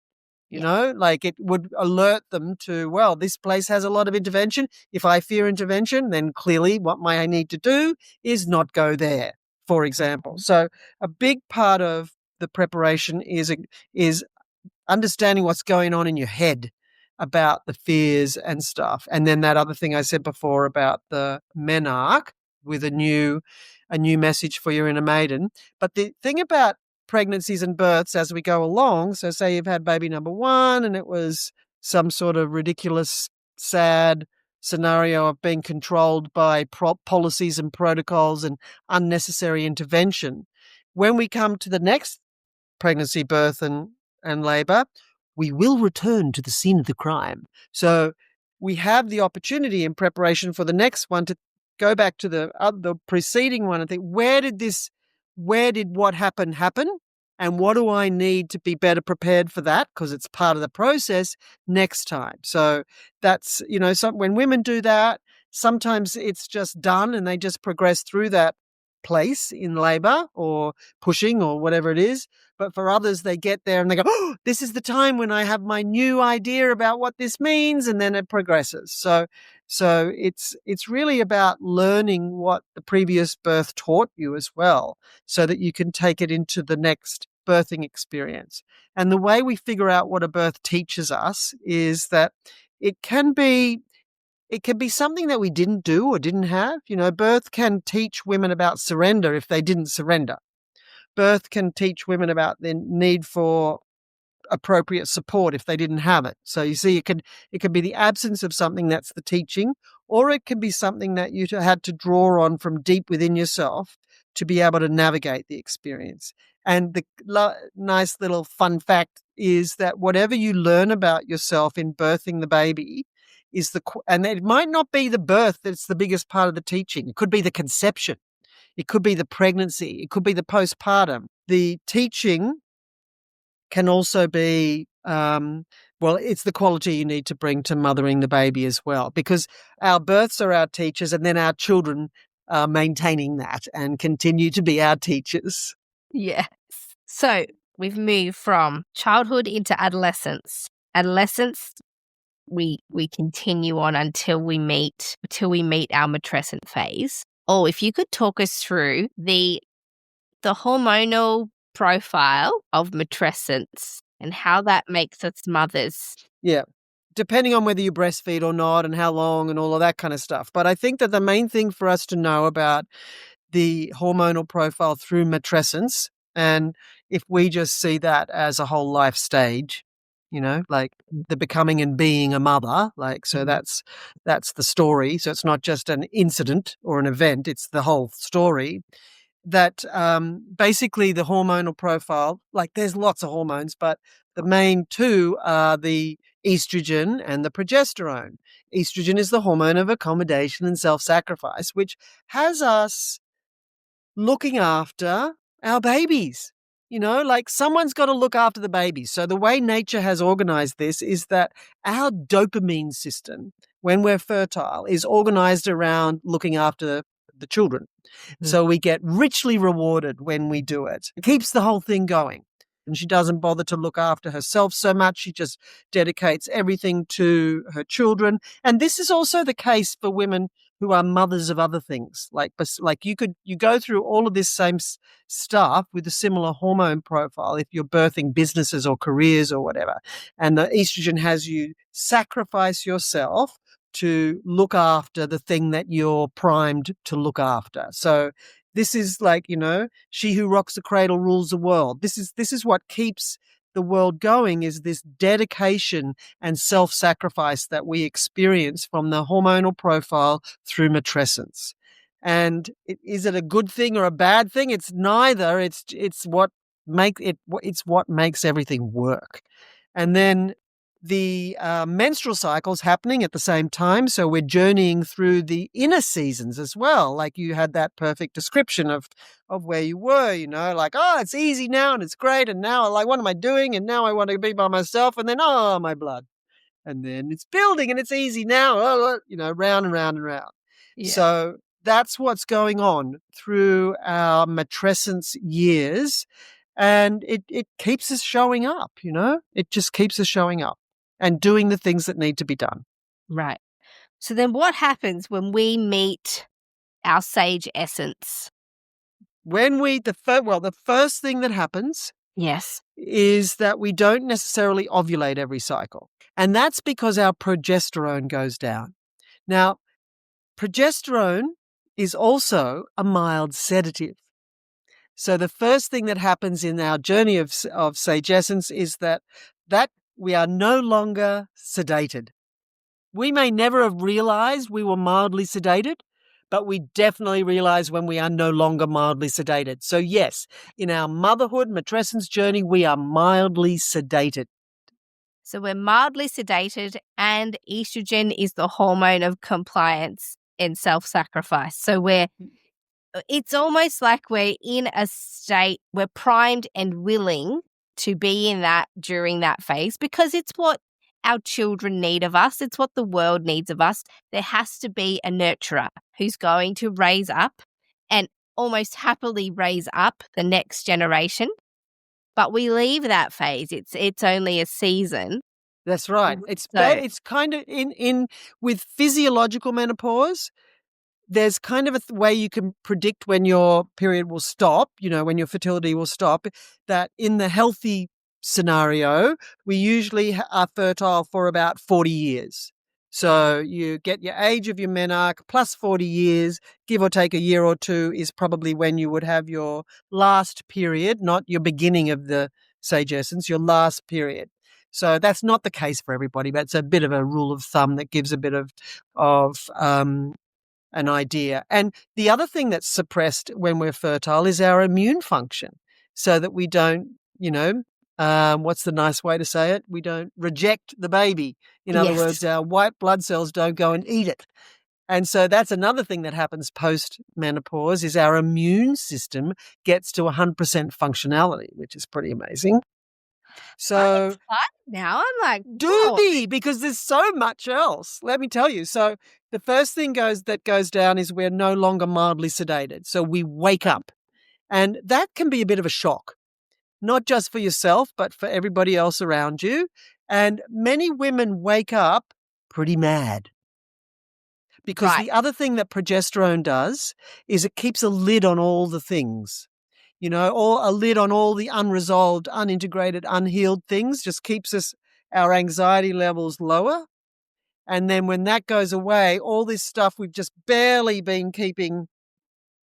[SPEAKER 2] Like it would alert them to, well, this place has a lot of intervention. If I fear intervention, then clearly what I need to do is not go there, for example. So a big part of the preparation is understanding what's going on in your head about the fears and stuff. And then that other thing I said before about the menarche, with a new message for your inner maiden. But the thing about pregnancies and births as we go along, so say you've had baby number 1 and it was some sort of ridiculous, sad scenario of being controlled by policies and protocols and unnecessary intervention. When we come to the next pregnancy, birth, and labour, we will return to the scene of the crime. So we have the opportunity in preparation for the next one to go back to the preceding one and think, where did what happened happen? And what do I need to be better prepared for that? Because it's part of the process next time. So that's, when women do that, sometimes it's just done and they just progress through that place in labour or pushing or whatever it is. But for others, they get there and they go, oh, this is the time when I have my new idea about what this means, and then it progresses. So it's really about learning what the previous birth taught you as well, so that you can take it into the next birthing experience. And the way we figure out what a birth teaches us is that it can be something that we didn't do or didn't have. Birth can teach women about surrender if they didn't surrender. Birth can teach women about the need for appropriate support if they didn't have it. So you see, it could be the absence of something that's the teaching, or it can be something that you had to draw on from deep within yourself to be able to navigate the experience. And the nice little fun fact is that whatever you learn about yourself in birthing the baby and it might not be the birth that's the biggest part of the teaching. It could be the conception. It could be the pregnancy. It could be the postpartum. The teaching can also be, it's the quality you need to bring to mothering the baby as well, because our births are our teachers and then our children are maintaining that and continue to be our teachers.
[SPEAKER 1] Yes. So we've moved from childhood into adolescence. Adolescence, we continue on until we meet our matrescent phase. Oh, if you could talk us through the hormonal profile of matrescence and how that makes us mothers.
[SPEAKER 2] Yeah. Depending on whether you breastfeed or not and how long and all of that kind of stuff. But I think that the main thing for us to know about the hormonal profile through matrescence, and if we just see that as a whole life stage, like the becoming and being a mother, so that's the story. So it's not just an incident or an event, it's the whole story. That basically the hormonal profile, there's lots of hormones, but the main two are the estrogen and the progesterone. Estrogen is the hormone of accommodation and self-sacrifice, which has us looking after our babies. Someone's got to look after the babies. So the way nature has organized this is that our dopamine system, when we're fertile, is organized around looking after the children. So we get richly rewarded when we do it. It keeps the whole thing going. And she doesn't bother to look after herself so much. She just dedicates everything to her children. And this is also the case for women who are mothers of other things. You go through all of this same stuff with a similar hormone profile if you're birthing businesses or careers or whatever. And the estrogen has you sacrifice yourself to look after the thing that you're primed to look after. So this is she who rocks the cradle rules the world. This is what keeps the world going, is this dedication and self-sacrifice that we experience from the hormonal profile through matrescence. And is it a good thing or a bad thing? It's neither. It's what makes everything work. And then the menstrual cycle's happening at the same time, so we're journeying through the inner seasons as well. Like you had that perfect description of where you were, it's easy now and it's great, and now what am I doing? And now I want to be by myself, and then my blood, and then it's building and it's easy now, round and round and round. Yeah. So that's what's going on through our matrescence years, and it keeps us showing up. It just keeps us showing up and doing the things that need to be done.
[SPEAKER 1] Right. So then what happens when we meet our sage essence?
[SPEAKER 2] The first thing that happens,
[SPEAKER 1] yes,
[SPEAKER 2] is that we don't necessarily ovulate every cycle. And that's because our progesterone goes down. Now, progesterone is also a mild sedative. So the first thing that happens in our journey of sagescence is that we are no longer sedated. We may never have realized we were mildly sedated, but we definitely realize when we are no longer mildly sedated. So yes, in our motherhood, matrescence journey, we are mildly sedated.
[SPEAKER 1] So we're mildly sedated, and estrogen is the hormone of compliance and self-sacrifice. So it's almost like we're in a state, we're primed and willing to be in that during that phase because it's what our children need of us. It's what the world needs of us. There has to be a nurturer who's going to raise up and almost happily raise up the next generation. But we leave that phase. It's only a season.
[SPEAKER 2] That's right. It's kind of in with physiological menopause. There's kind of a way you can predict when your period will stop, when your fertility will stop, that in the healthy scenario, we usually are fertile for about 40 years. So you get your age of your menarche plus 40 years, give or take a year or two is probably when you would have your last period, not your beginning of the sagescence, your last period. So that's not the case for everybody, but it's a bit of a rule of thumb that gives a bit of an idea. And the other thing that's suppressed when we're fertile is our immune function, so that we don't, what's the nice way to say it? We don't reject the baby. In other words, our white blood cells don't go and eat it. And so that's another thing that happens post-menopause is our immune system gets to 100% functionality, which is pretty amazing. So
[SPEAKER 1] I'm excited now. I'm like,
[SPEAKER 2] do be, because there's so much else. Let me tell you. So the first thing that goes down is we're no longer mildly sedated. So we wake up. And that can be a bit of a shock, not just for yourself, but for everybody else around you. And many women wake up pretty mad. Because the other thing that progesterone does is it keeps a lid on all the things. Or a lid on all the unresolved, unintegrated, unhealed things, just keeps our anxiety levels lower. And then when that goes away, all this stuff we've just barely been keeping,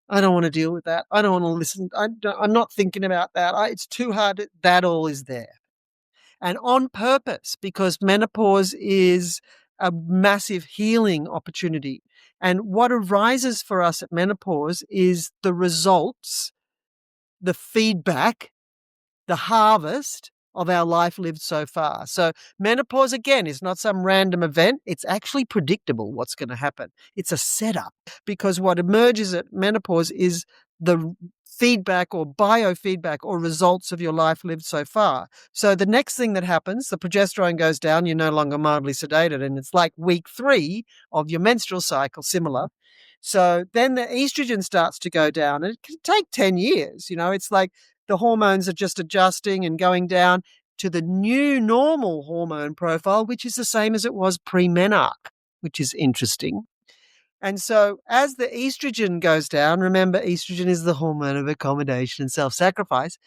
[SPEAKER 2] I don't want to deal with that. I don't want to listen. I'm not thinking about that. It's too hard. That all is there. And on purpose, because menopause is a massive healing opportunity. And what arises for us at menopause is the results, the feedback, the harvest of our life lived so far. So menopause, again, is not some random event. It's actually predictable what's going to happen. It's a setup, because what emerges at menopause is the feedback or biofeedback or results of your life lived so far. So the next thing that happens, the progesterone goes down, you're no longer mildly sedated, and it's like week 3 of your menstrual cycle, similar. So then the estrogen starts to go down, and it can take 10 years. It's like the hormones are just adjusting and going down to the new normal hormone profile, which is the same as it was pre-menarche, which is interesting. And so as the estrogen goes down, remember, estrogen is the hormone of accommodation and self-sacrifice,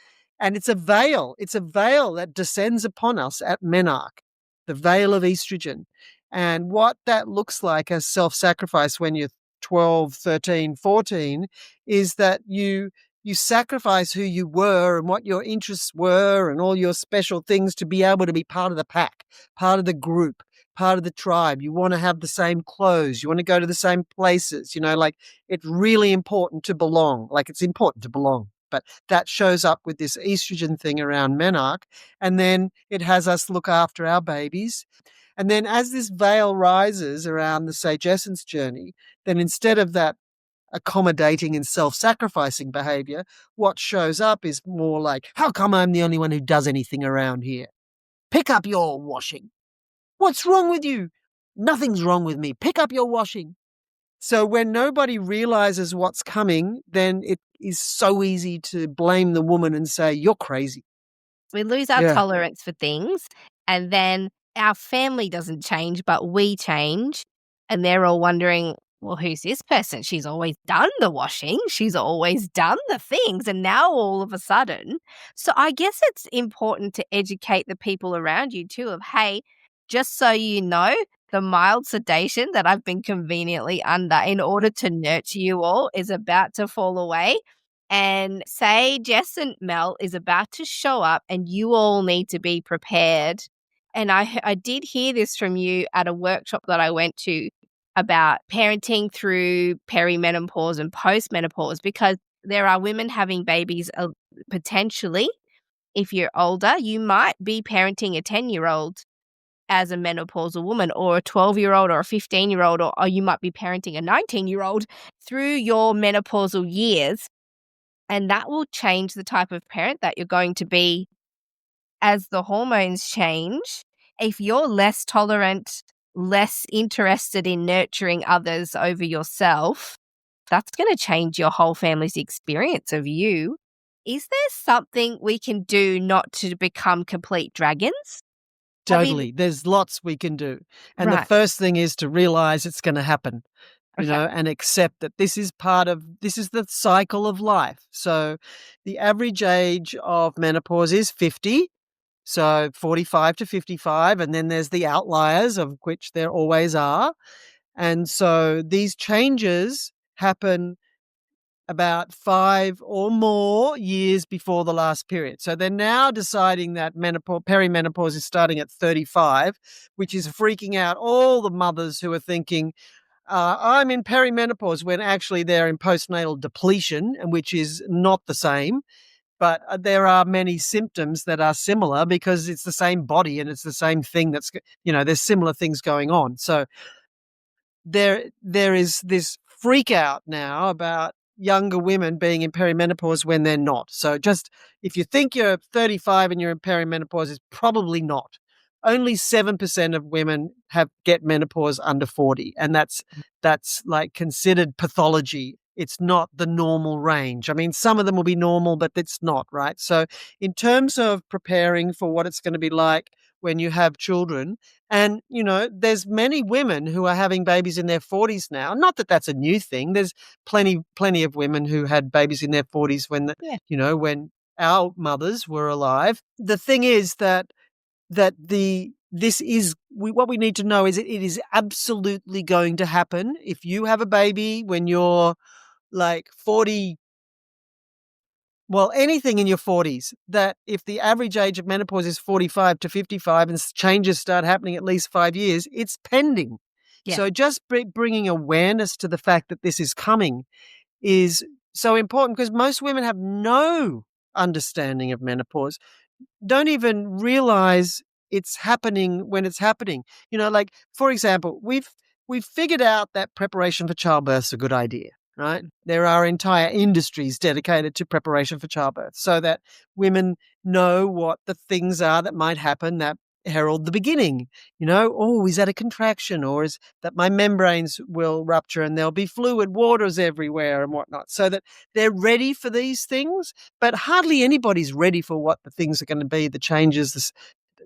[SPEAKER 2] and it's a veil. It's a veil that descends upon us at menarche, the veil of estrogen. And what that looks like as self-sacrifice when you're 12, 13, 14 is that you sacrifice who you were and what your interests were and all your special things to be able to be part of the pack, part of the group, part of the tribe. You want to have the same clothes. You want to go to the same places. It's really important to belong. It's important to belong. But that shows up with this estrogen thing around menarche. And then it has us look after our babies. And then as this veil rises around the sagescence journey, then instead of that accommodating and self-sacrificing behavior, what shows up is more like, how come I'm the only one who does anything around here? Pick up your washing. What's wrong with you? Nothing's wrong with me. Pick up your washing. So when nobody realizes what's coming, then it is so easy to blame the woman and say, you're crazy.
[SPEAKER 1] We lose our tolerance for things, and then our family doesn't change, but we change. And they're all wondering, well, who's this person? She's always done the washing. She's always done the things. And now all of a sudden. So I guess it's important to educate the people around you too of, hey, just so you know, the mild sedation that I've been conveniently under in order to nurture you all is about to fall away. And say Jess and Mel is about to show up and you all need to be prepared. And I did hear this from you at a workshop that I went to about parenting through perimenopause and postmenopause, because there are women having babies potentially. If you're older, you might be parenting a 10-year-old as a menopausal woman, or a 12-year-old or a 15-year-old, or you might be parenting a 19-year-old through your menopausal years. And that will change the type of parent that you're going to be as the hormones change. If you're less tolerant, less interested in nurturing others over yourself, that's going to change your whole family's experience of you. Is there something we can do not to become complete dragons?
[SPEAKER 2] Totally. There's lots we can do. And the
[SPEAKER 1] Right.
[SPEAKER 2] first thing is to realize it's going to happen,
[SPEAKER 1] Okay.
[SPEAKER 2] and accept that this is the cycle of life. So the average age of menopause is 50. So 45 to 55. And then there's the outliers, of which there always are. And so these changes happen about 5 or more years before the last period. So they're now deciding that perimenopause is starting at 35, which is freaking out all the mothers who are thinking, I'm in perimenopause, when actually they're in postnatal depletion, and which is not the same. But there are many symptoms that are similar because it's the same body and it's the same thing there's similar things going on. So there is this freak out now about younger women being in perimenopause when they're not. So just if you think you're 35 and you're in perimenopause, it's probably not. Only 7% of women get menopause under 40, and that's like considered pathology. It's not the normal range. I mean, some of them will be normal, but it's not, right? So in terms of preparing for what it's going to be like when you have children, and, there's many women who are having babies in their 40s now. Not that that's a new thing. There's plenty of women who had babies in their 40s when when our mothers were alive. The thing is what we need to know is it is absolutely going to happen. If you have a baby when you're like 40, well, anything in your 40s, that if the average age of menopause is 45 to 55 and changes start happening at least 5 years, it's pending.
[SPEAKER 1] Yeah.
[SPEAKER 2] So just bringing awareness to the fact that this is coming is so important, because most women have no understanding of menopause, don't even realize it's happening when it's happening. Like, for example, we've figured out that preparation for childbirth is a good idea, right? There are entire industries dedicated to preparation for childbirth so that women know what the things are that might happen that herald the beginning. Is that a contraction, or is that my membranes will rupture and there'll be fluid, waters everywhere and whatnot, so that they're ready for these things. But hardly anybody's ready for what the things are going to be, the changes,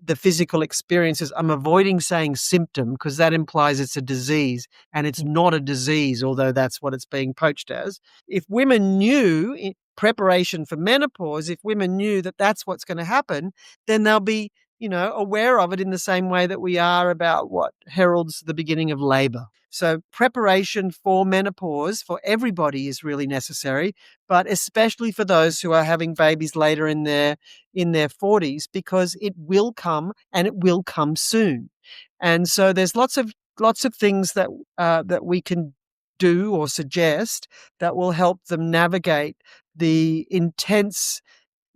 [SPEAKER 2] the physical experiences. I'm avoiding saying symptom because that implies it's a disease, and it's not a disease, although that's what it's being poached as. If women knew in preparation for menopause, if women knew that that's what's going to happen, then they'll be aware of it in the same way that we are about what heralds the beginning of labor. So preparation for menopause for everybody is really necessary, but especially for those who are having babies later in their 40s, because it will come, and it will come soon. And so there's lots of things that we can do or suggest that will help them navigate the intense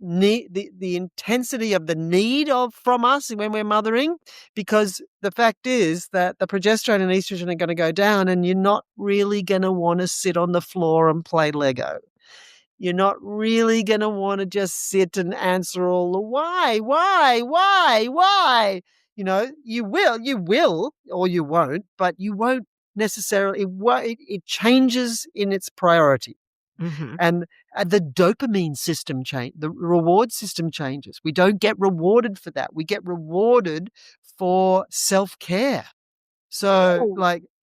[SPEAKER 2] the intensity of the need from us when we're mothering, because the fact is that the progesterone and estrogen are going to go down, and you're not really going to want to sit on the floor and play Lego. You're not really going to want to just sit and answer all the why. You will, or you won't, but you won't necessarily. It changes in its priority.
[SPEAKER 1] Mm-hmm.
[SPEAKER 2] And the dopamine system the reward system changes. We don't get rewarded for that. We get rewarded for self-care. So,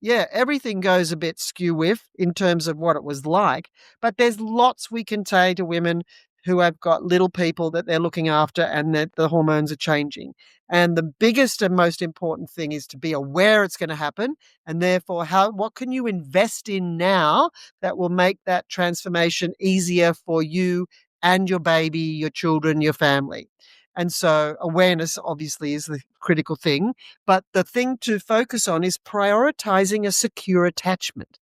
[SPEAKER 2] everything goes a bit skew-whiff in terms of what it was like, but there's lots we can say to women who have got little people that they're looking after and that the hormones are changing. And the biggest and most important thing is to be aware it's going to happen, and therefore what can you invest in now that will make that transformation easier for you and your baby, your children, your family. And so awareness obviously is the critical thing, but the thing to focus on is prioritizing a secure attachment.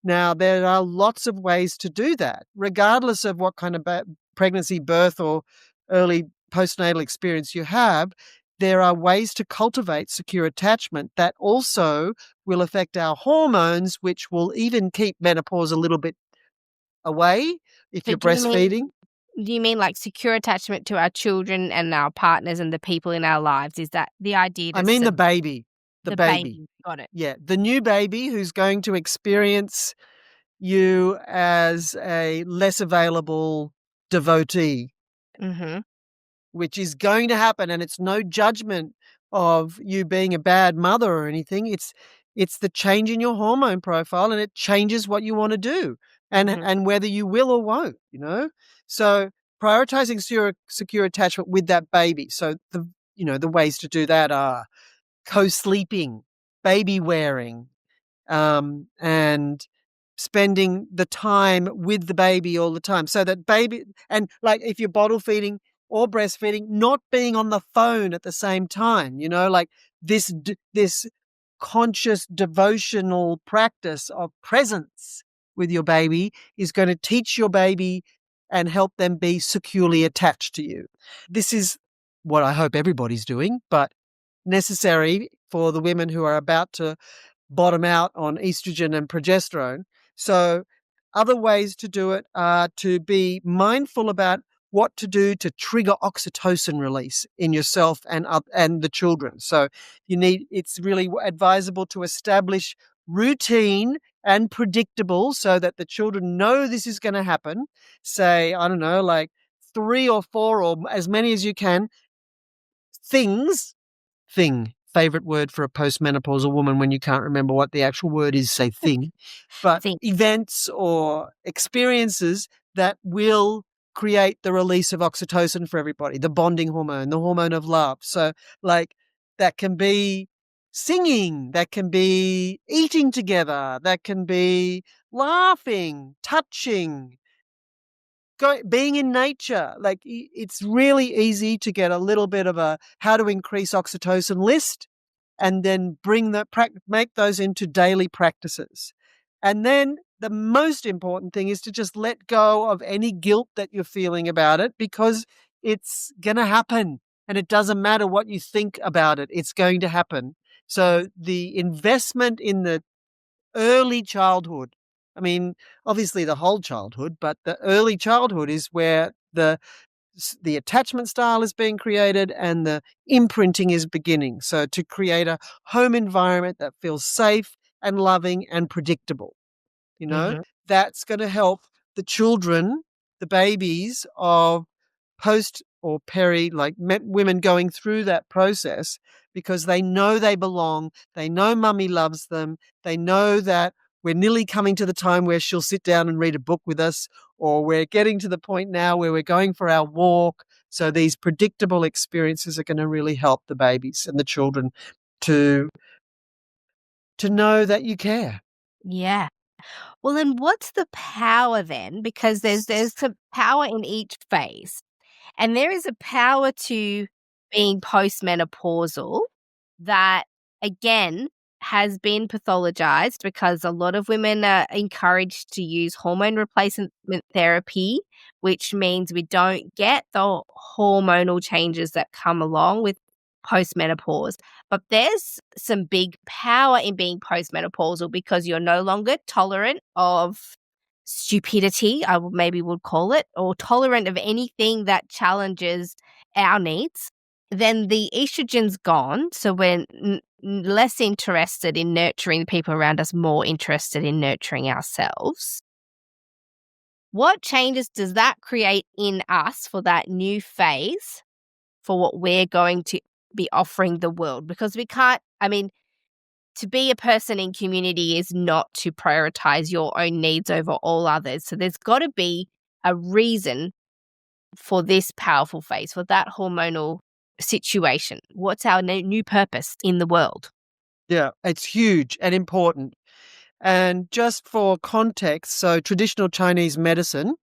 [SPEAKER 2] Now, there are lots of ways to do that, regardless of what kind of pregnancy, birth, or early postnatal experience you have. There are ways to cultivate secure attachment that also will affect our hormones, which will even keep menopause a little bit away if
[SPEAKER 1] So
[SPEAKER 2] you're breastfeeding.
[SPEAKER 1] do you mean like secure attachment to our children and our partners and the people in our lives? Is that the idea?
[SPEAKER 2] I mean the baby.
[SPEAKER 1] The baby. Got it.
[SPEAKER 2] Yeah, the new baby who's going to experience you as a less available devotee,
[SPEAKER 1] Mm-hmm.
[SPEAKER 2] which is going to happen, and it's no judgment of you being a bad mother or anything. It's the change in your hormone profile, and it changes what you want to do,
[SPEAKER 1] Mm-hmm.
[SPEAKER 2] and whether you will or won't. So prioritizing secure attachment with that baby. So the ways to do that are co-sleeping, baby wearing, and spending the time with the baby all the time. So that baby, and like if you're bottle feeding or breastfeeding, not being on the phone at the same time, like this conscious devotional practice of presence with your baby is going to teach your baby and help them be securely attached to you. This is what I hope everybody's doing, but necessary for the women who are about to bottom out on estrogen and progesterone. So other ways to do it are to be mindful about what to do to trigger oxytocin release in yourself and the children. So it's really advisable to establish routine and predictable so that the children know this is going to happen. Say, I don't know, like 3 or 4 or as many as you can favorite word for a postmenopausal woman when you can't remember what the actual word is, say thing, but events or experiences that will create the release of oxytocin for everybody, the bonding hormone, the hormone of love. So like that can be singing, that can be eating together, that can be laughing, touching, being in nature. Like it's really easy to get a little bit of a how to increase oxytocin list and then make those into daily practices. And then the most important thing is to just let go of any guilt that you're feeling about it, because it's going to happen and it doesn't matter what you think about it. It's going to happen. So the investment in the early childhood, I mean, obviously the whole childhood, but the early childhood is where the attachment style is being created and the imprinting is beginning. So to create a home environment that feels safe and loving and predictable,
[SPEAKER 1] Mm-hmm.
[SPEAKER 2] that's going to help the children, the babies of post or peri, like women going through that process, because they know they belong. They know mummy loves them. They know that we're nearly coming to the time where she'll sit down and read a book with us, or we're getting to the point now where we're going for our walk. So these predictable experiences are going to really help the babies and the children to know that you care.
[SPEAKER 1] Yeah. Well, then what's the power then? Because there's some power in each phase. And there is a power to being postmenopausal that, again, has been pathologized because a lot of women are encouraged to use hormone replacement therapy, which means we don't get the hormonal changes that come along with postmenopause. But there's some big power in being postmenopausal because you're no longer tolerant of stupidity, maybe would call it, or tolerant of anything that challenges our needs. Then the estrogen's gone, so we're less interested in nurturing the people around us, more interested in nurturing ourselves. What changes does that create in us for that new phase, for what we're going to be offering the world? Because we can't, to be a person in community is not to prioritize your own needs over all others. So there's got to be a reason for this powerful phase, for that hormonal situation? What's our new purpose in the world?
[SPEAKER 2] Yeah, it's huge and important. And just for context, so traditional Chinese medicine,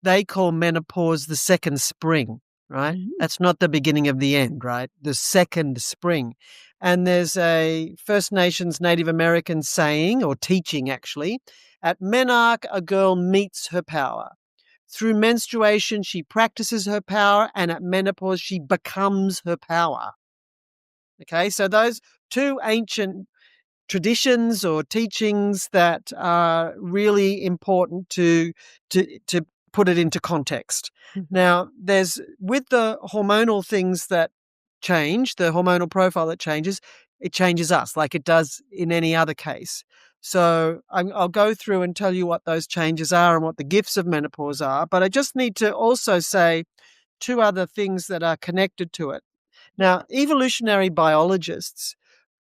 [SPEAKER 2] they call menopause the second spring, right?
[SPEAKER 1] Mhm.
[SPEAKER 2] That's not the beginning of the end, right? The second spring. And there's a First Nations Native American saying or teaching actually, at menarche, a girl meets her power. Through menstruation, she practices her power, and at menopause, she becomes her power. Okay, so those two ancient traditions or teachings that are really important to put it into context.
[SPEAKER 1] Mhm.
[SPEAKER 2] Now, there's with the hormonal things that change, the hormonal profile that changes, it changes us like it does in any other case. So I'll go through and tell you what those changes are and what the gifts of menopause are. But I just need to also say two other things that are connected to it. Now, evolutionary biologists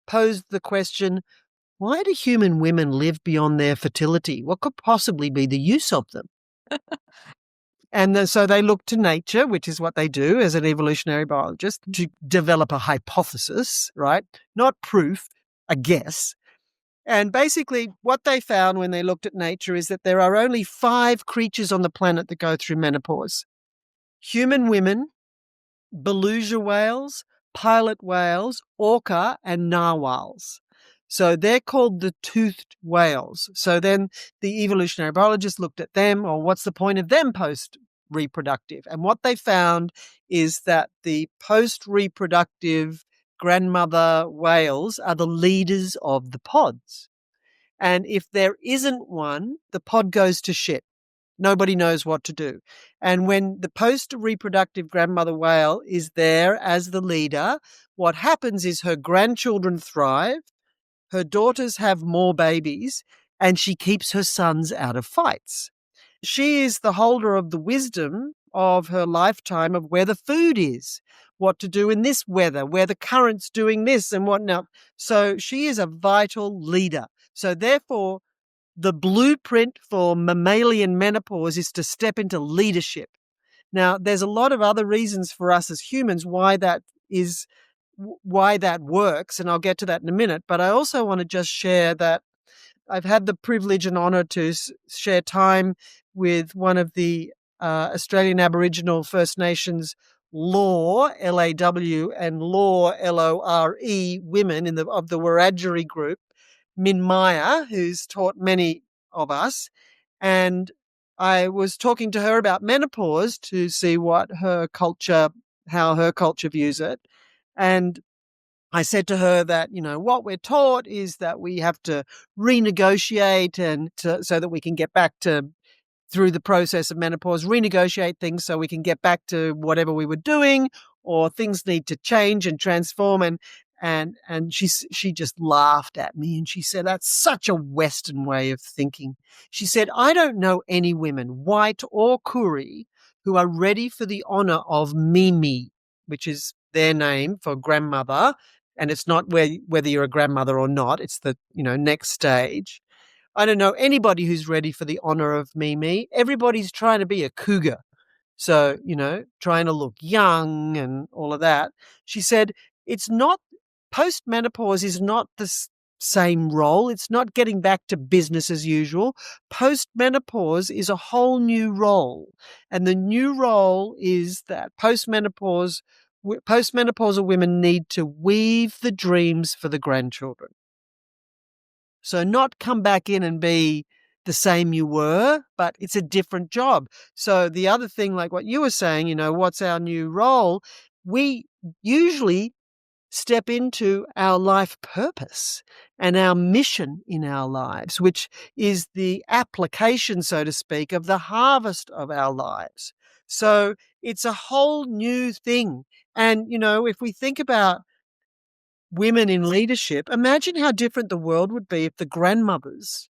[SPEAKER 2] posed the question, why do human women live beyond their fertility? What could possibly be the use of them? And then, so they look to nature, which is what they do as an evolutionary biologist, to develop a hypothesis, right? Not proof, a guess. And basically, what they found when they looked at nature is that there are only 5 creatures on the planet that go through menopause: human women, beluga whales, pilot whales, orca, and narwhals. So they're called the toothed whales. So then the evolutionary biologists looked at them, or what's the point of them post-reproductive? And what they found is that the post-reproductive grandmother whales are the leaders of the pods. And if there isn't one, the pod goes to shit. Nobody knows what to do. And when the post-reproductive grandmother whale is there as the leader, what happens is her grandchildren thrive, her daughters have more babies, and she keeps her sons out of fights. She is the holder of the wisdom of her lifetime of where the food is, what to do in this weather, where the current's doing this and whatnot. So she is a vital leader. So therefore, the blueprint for mammalian menopause is to step into leadership. Now, there's a lot of other reasons for us as humans why that works, and I'll get to that in a minute. But I also want to just share that I've had the privilege and honor to share time with one of the Australian Aboriginal First Nations Law, LAW, and Law, LORE, women of the Wiradjuri group, Min Maya, who's taught many of us. And I was talking to her about menopause to see how her culture views it. And I said to her that, what we're taught is that we have to renegotiate so that we can get back to, through the process of menopause, renegotiate things so we can get back to whatever we were doing, or things need to change and transform. And she just laughed at me and she said, that's such a Western way of thinking. She said, I don't know any women, white or Koori, who are ready for the honor of Mimi, which is their name for grandmother. And it's not whether you're a grandmother or not. It's the, next stage. I don't know anybody who's ready for the honor of Mimi. Everybody's trying to be a cougar. So, trying to look young and all of that. She said, it's not, post-menopause is not the same role. It's not getting back to business as usual. Post-menopause is a whole new role. And the new role is that postmenopausal women need to weave the dreams for the grandchildren. So not come back in and be the same you were, but it's a different job. So the other thing, like what you were saying, what's our new role? We usually step into our life purpose and our mission in our lives, which is the application, so to speak, of the harvest of our lives. So it's a whole new thing. And, if we think about women in leadership, imagine how different the world would be if the grandmothers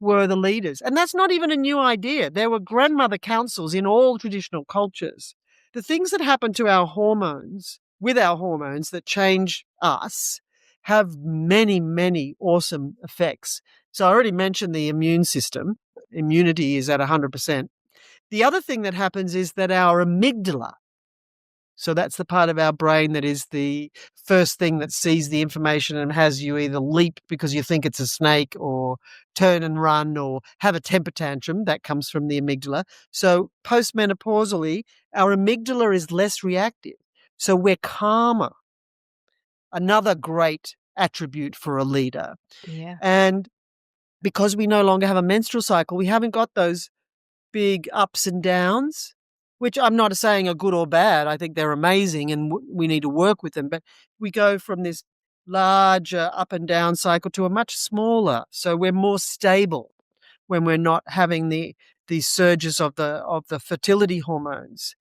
[SPEAKER 2] were the leaders. And that's not even a new idea. There were grandmother councils in all traditional cultures. The things that happen to our hormones, with our hormones that change us, have many, many awesome effects. So I already mentioned the immune system. Immunity is at 100%. The other thing that happens is that our amygdala, so that's the part of our brain that is the first thing that sees the information and has you either leap because you think it's a snake or turn and run or have a temper tantrum. That comes from the amygdala. So postmenopausally, our amygdala is less reactive. So we're calmer. Another great attribute for a leader.
[SPEAKER 1] Yeah.
[SPEAKER 2] And because we no longer have a menstrual cycle, we haven't got those big ups and downs, which I'm not saying are good or bad. I think they're amazing and we need to work with them. But we go from this larger up and down cycle to a much smaller. So we're more stable when we're not having these surges of the fertility hormones.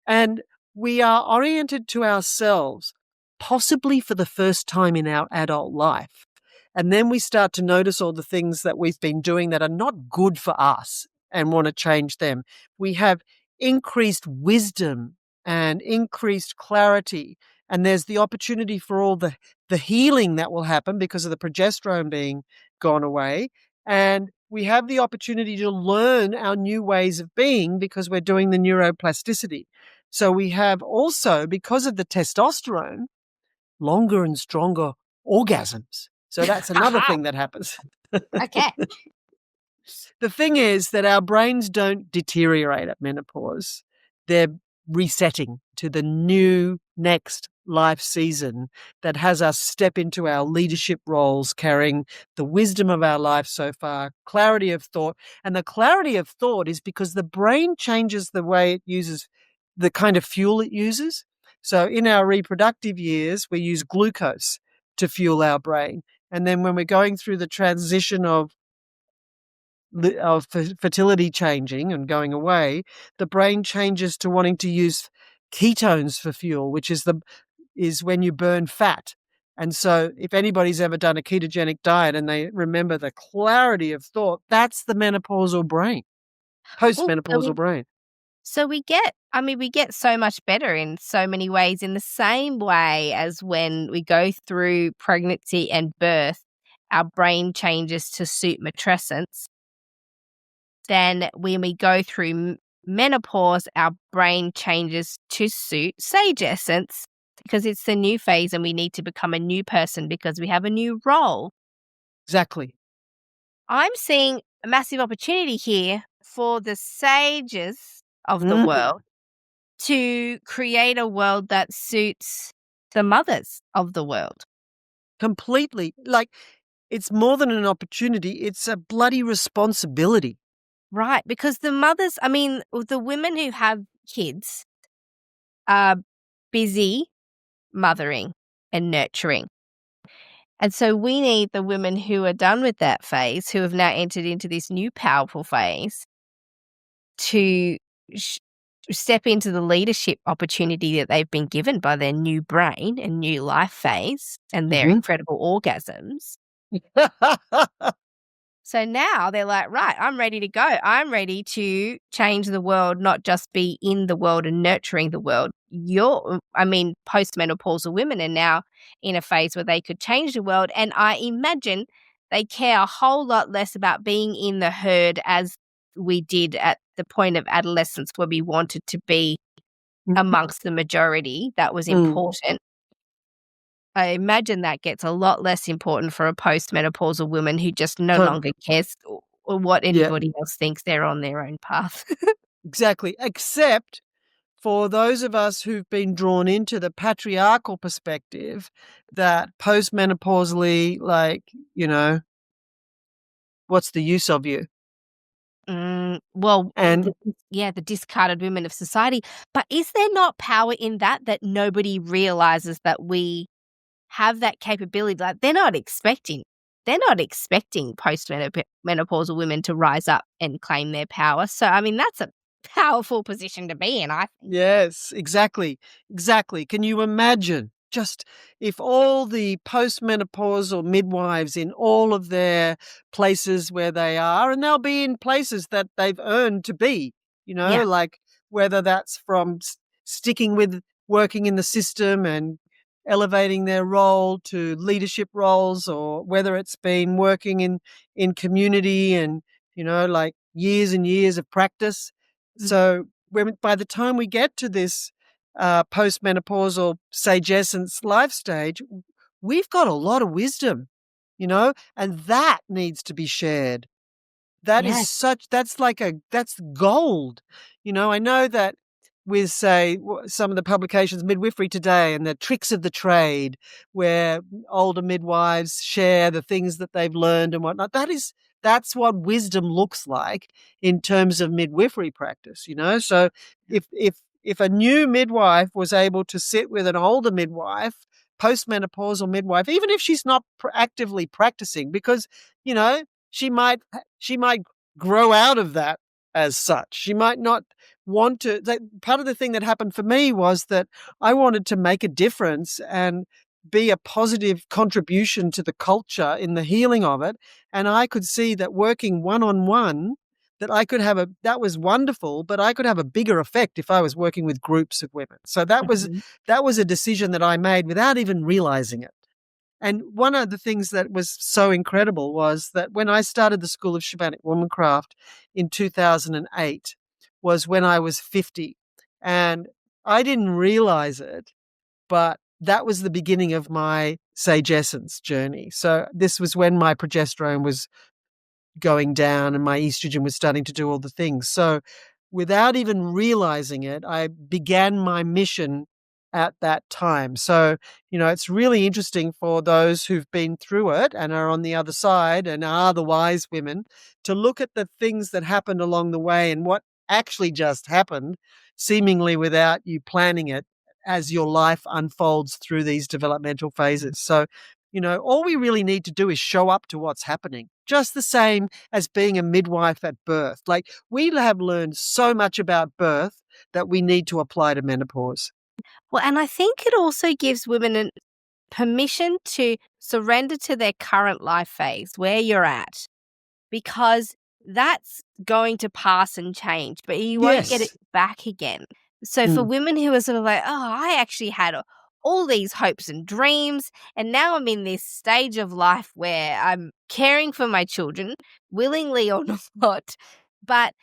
[SPEAKER 2] And we are oriented to ourselves, possibly for the first time in our adult life. And then we start to notice all the things that we've been doing that are not good for us and want to change them. We have increased wisdom and increased clarity. And there's the opportunity for all the healing that will happen because of the progesterone being gone away. And we have the opportunity to learn our new ways of being because we're doing the neuroplasticity. So we have also, because of the testosterone, longer and stronger orgasms. So that's another thing that happens.
[SPEAKER 1] Okay.
[SPEAKER 2] The thing is that our brains don't deteriorate at menopause. They're resetting to the new next life season that has us step into our leadership roles, carrying the wisdom of our life so far, clarity of thought. And the clarity of thought is because the brain changes the way it uses the kind of fuel it uses. So in our reproductive years, we use glucose to fuel our brain. And then when we're going through the transition of fertility changing and going away, the brain changes to wanting to use ketones for fuel, which is when you burn fat. And so if anybody's ever done a ketogenic diet and they remember the clarity of thought, that's the menopausal brain,
[SPEAKER 1] Oh,
[SPEAKER 2] postmenopausal brain.
[SPEAKER 1] so we get so much better in so many ways in the same way as when we go through pregnancy and birth, our brain changes to suit matrescence. Then when we go through menopause, our brain changes to suit sage essence because it's the new phase and we need to become a new person because we have a new role.
[SPEAKER 2] Exactly.
[SPEAKER 1] I'm seeing a massive opportunity here for the sages of the
[SPEAKER 2] Mm,
[SPEAKER 1] world to create a world that suits the mothers of the world.
[SPEAKER 2] completely. Like, it's more than an opportunity, it's a bloody responsibility.
[SPEAKER 1] Right. Because the mothers, the women who have kids are busy mothering and nurturing. And so we need the women who are done with that phase, who have now entered into this new powerful phase, to step into the leadership opportunity that they've been given by their new brain and new life phase and their
[SPEAKER 2] Mhm.
[SPEAKER 1] incredible orgasms. So now they're like, right, I'm ready to go. I'm ready to change the world, not just be in the world and nurturing the world. Postmenopausal women are now in a phase where they could change the world. And I imagine they care a whole lot less about being in the herd as we did at the point of adolescence where we wanted to be amongst the majority. That was
[SPEAKER 2] Mm,
[SPEAKER 1] important. I imagine that gets a lot less important for a postmenopausal woman who just no
[SPEAKER 2] to
[SPEAKER 1] longer cares or what
[SPEAKER 2] yeah,
[SPEAKER 1] anybody else thinks. They're on their own path.
[SPEAKER 2] exactly, except for those of us who've been drawn into the patriarchal perspective that postmenopausally, like, what's the use of you?
[SPEAKER 1] Well,
[SPEAKER 2] And
[SPEAKER 1] the discarded women of society. But is there not power in that nobody realizes that we have that capability? Like they're not expecting postmenopausal women to rise up and claim their power. So, that's a powerful position to be in, I think.
[SPEAKER 2] yes, exactly, exactly. Can you imagine just if all the postmenopausal midwives in all of their places where they are, and they'll be in places that they've earned to be,
[SPEAKER 1] Yeah.
[SPEAKER 2] like whether that's from sticking with working in the system and elevating their role to leadership roles, or whether it's been working in community and, like years and years of practice. So by the time we get to this postmenopausal sagescence life stage, we've got a lot of wisdom, and that needs to be shared.
[SPEAKER 1] Yes.
[SPEAKER 2] That's gold. I know that with, say, some of the publications, Midwifery Today and the Tricks of the Trade, where older midwives share the things that they've learned and whatnot, that's what wisdom looks like in terms of midwifery practice, So if a new midwife was able to sit with an older midwife, postmenopausal midwife, even if she's not actively practicing, because, you know, she might she might grow out of that as such. She might not want to. Part of the thing that happened for me was that I wanted to make a difference and be a positive contribution to the culture in the healing of it. And I could see that working one-on-one, that was wonderful, but I could have a bigger effect if I was working with groups of women. So that was a decision that I made without even realizing it. And one of the things that was so incredible was that when I started the School of Shamanic Womancraft in 2008 was when I was 50. And I didn't realize it, but that was the beginning of my sagescence journey. So this was when my progesterone was going down and my estrogen was starting to do all the things. So without even realizing it, I began my mission at that time. So, it's really interesting for those who've been through it and are on the other side and are the wise women to look at the things that happened along the way and what actually just happened, seemingly without you planning it, as your life unfolds through these developmental phases. So, all we really need to do is show up to what's happening, just the same as being a midwife at birth. Like, we have learned so much about birth that we need to apply to menopause.
[SPEAKER 1] Well, and I think it also gives women permission to surrender to their current life phase, where you're at, because that's going to pass and change, but you won't get it
[SPEAKER 2] Yes.
[SPEAKER 1] back again. So for women who are sort of like, oh, I actually had all these hopes and dreams, and now I'm in this stage of life where I'm caring for my children, willingly or not, but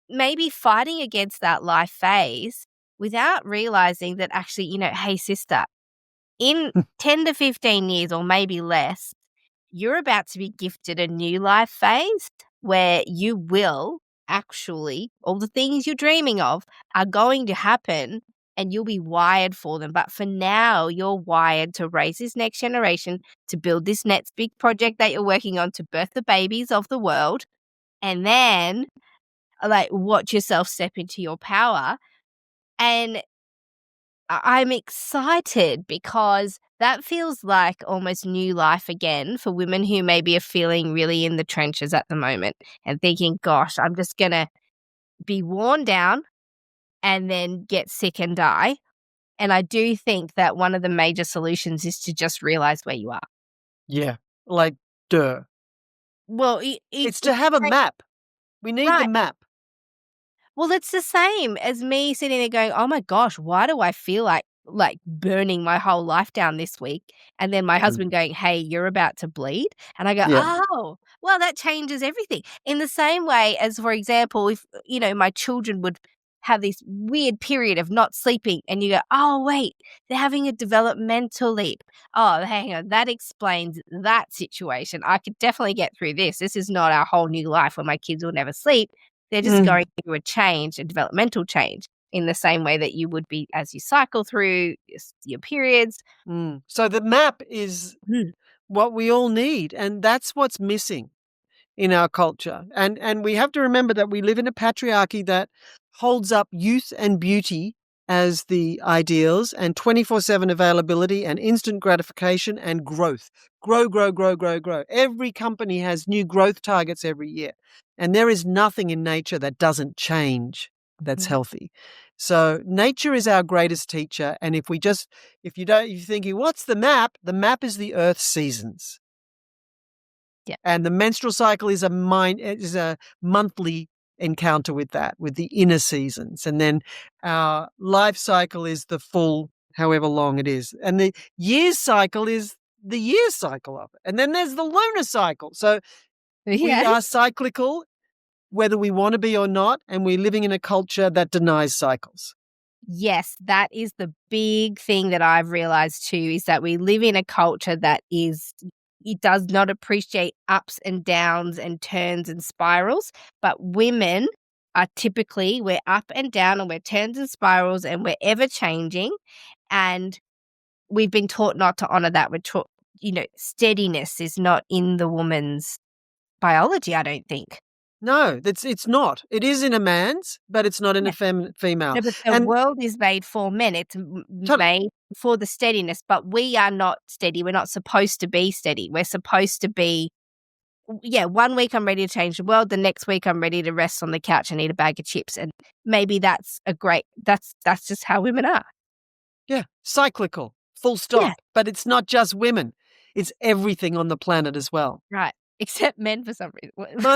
[SPEAKER 1] maybe fighting against that life phase without realizing that actually, hey, sister, in 10 to 15 years or maybe less, you're about to be gifted a new life phase where you will actually, all the things you're dreaming of are going to happen and you'll be wired for them. But for now, you're wired to raise this next generation, to build this next big project that you're working on, to birth the babies of the world, and then watch yourself step into your power. And I'm excited because that feels like almost new life again for women who maybe are feeling really in the trenches at the moment and thinking, gosh, I'm just going to be worn down and then get sick and die. And I do think that one of the major solutions is to just realize where you are.
[SPEAKER 2] Yeah. Like, duh.
[SPEAKER 1] Well,
[SPEAKER 2] it's to have a map. We need the map.
[SPEAKER 1] Well, it's the same as me sitting there going, oh my gosh, why do I feel like burning my whole life down this week? And then my husband going, hey, you're about to bleed. And I go, oh, well, that changes everything. In the same way as, for example, if, my children would have this weird period of not sleeping and you go, oh, wait, they're having a developmental leap. Oh, hang on, that explains that situation. I could definitely get through this. This is not our whole new life where my kids will never sleep. They're just going through a change, a developmental change, in the same way that you would be as you cycle through your periods.
[SPEAKER 2] So the map is what we all need, and that's what's missing in our culture. And we have to remember that we live in a patriarchy that holds up youth and beauty as the ideals, and 24/7 availability and instant gratification and growth. Grow, grow, grow, grow, grow. Every company has new growth targets every year. And there is nothing in nature that doesn't change that's healthy. So nature is our greatest teacher. And if you're thinking, what's the map? The map is the earth seasons.
[SPEAKER 1] Yeah.
[SPEAKER 2] And the menstrual cycle is a monthly encounter with that, with the inner seasons. And then our life cycle is the full, however long it is. And the year cycle is the year cycle of it. And then there's the lunar cycle. So we are cyclical whether we want to be or not, and we're living in a culture that denies cycles.
[SPEAKER 1] Yes, that is the big thing that I've realized too, is that we live in a culture that it does not appreciate ups and downs and turns and spirals, but women are typically, we're up and down and we're turns and spirals and we're ever changing, and we've been taught not to honor that. We're taught, steadiness is not in the woman's biology, I don't think.
[SPEAKER 2] No, it's not. It is in a man's, but it's not in a female.
[SPEAKER 1] No, but the world is made for men. It's made for the steadiness, but we are not steady. We're not supposed to be steady. We're supposed to be, 1 week I'm ready to change the world. The next week I'm ready to rest on the couch and eat a bag of chips. And maybe that's just how women are.
[SPEAKER 2] Yeah, cyclical, full stop.
[SPEAKER 1] Yeah.
[SPEAKER 2] But it's not just women. It's everything on the planet as well.
[SPEAKER 1] Right. Except men for some reason.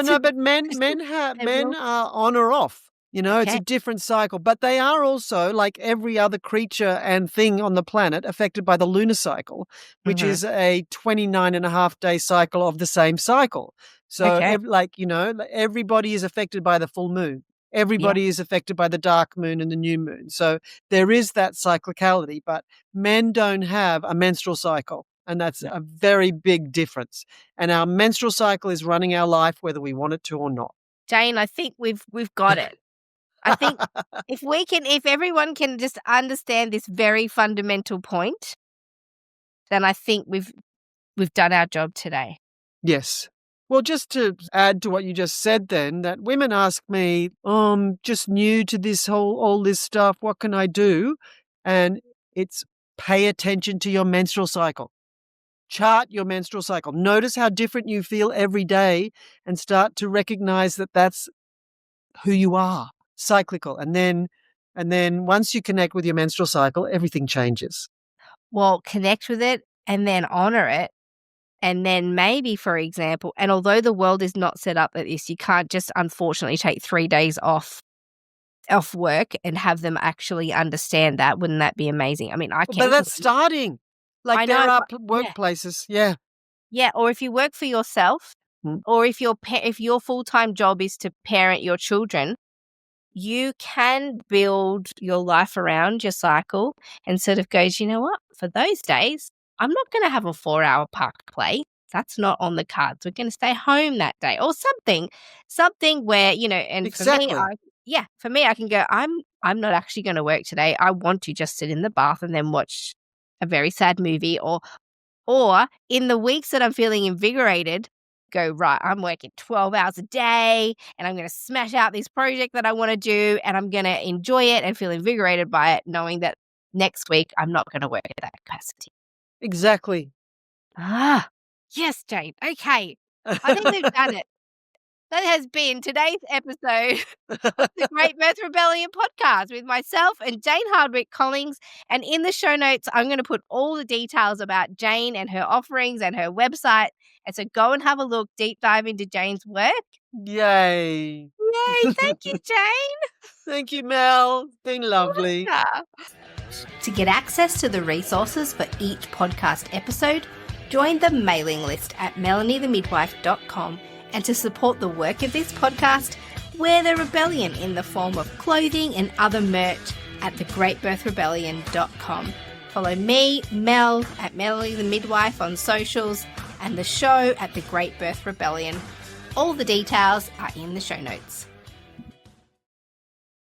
[SPEAKER 2] No, but men are on or off. It's a different cycle. But they are also, like every other creature and thing on the planet, affected by the lunar cycle, which is a 29.5-day cycle of the same cycle. So, everybody is affected by the full moon. Everybody is affected by the dark moon and the new moon. So there is that cyclicality, but men don't have a menstrual cycle. And that's a very big difference. And our menstrual cycle is running our life whether we want it to or not.
[SPEAKER 1] Jane, I think we've got it. I think if everyone can just understand this very fundamental point, then I think we've done our job today.
[SPEAKER 2] Yes. Well, just to add to what you just said then, that women ask me, I'm just new to this all this stuff, what can I do? And it's pay attention to your menstrual cycle. Chart your menstrual cycle. Notice how different you feel every day and start to recognize that that's who you are, cyclical. And then once you connect with your menstrual cycle, everything changes.
[SPEAKER 1] Well, connect with it and then honor it. And then maybe, for example, and although the world is not set up at this, you can't just unfortunately take 3 days off work and have them actually understand that. Wouldn't that be amazing? I mean, I can't.
[SPEAKER 2] But that's starting. Like there are workplaces, yeah.
[SPEAKER 1] Yeah, or if you work for yourself, or if your full-time job is to parent your children, you can build your life around your cycle and sort of goes, you know what, for those days, I'm not going to have a 4-hour park play. That's not on the cards. We're going to stay home that day or something where, and
[SPEAKER 2] exactly.
[SPEAKER 1] For me, I can go, I'm not actually going to work today. I want to just sit in the bath and then watch a very sad movie, or in the weeks that I'm feeling invigorated, go, right, I'm working 12 hours a day and I'm going to smash out this project that I want to do and I'm going to enjoy it and feel invigorated by it, knowing that next week I'm not going to work at that capacity.
[SPEAKER 2] Exactly.
[SPEAKER 1] Yes, Jane. Okay. I think we've done it. That has been today's episode of the Great Birth Rebellion podcast with myself and Jane Hardwicke Collings. And in the show notes, I'm going to put all the details about Jane and her offerings and her website. And so go and have a look, deep dive into Jane's work.
[SPEAKER 2] Yay.
[SPEAKER 1] Yay. Thank you, Jane.
[SPEAKER 2] Thank you, Mel. It's been lovely.
[SPEAKER 1] To get access to the resources for each podcast episode, join the mailing list at melaniethemidwife.com. And to support the work of this podcast, wear the rebellion in the form of clothing and other merch at thegreatbirthrebellion.com. Follow me, Mel, at Melanie the Midwife on socials, and the show at The Great Birth Rebellion. All the details are in the show notes.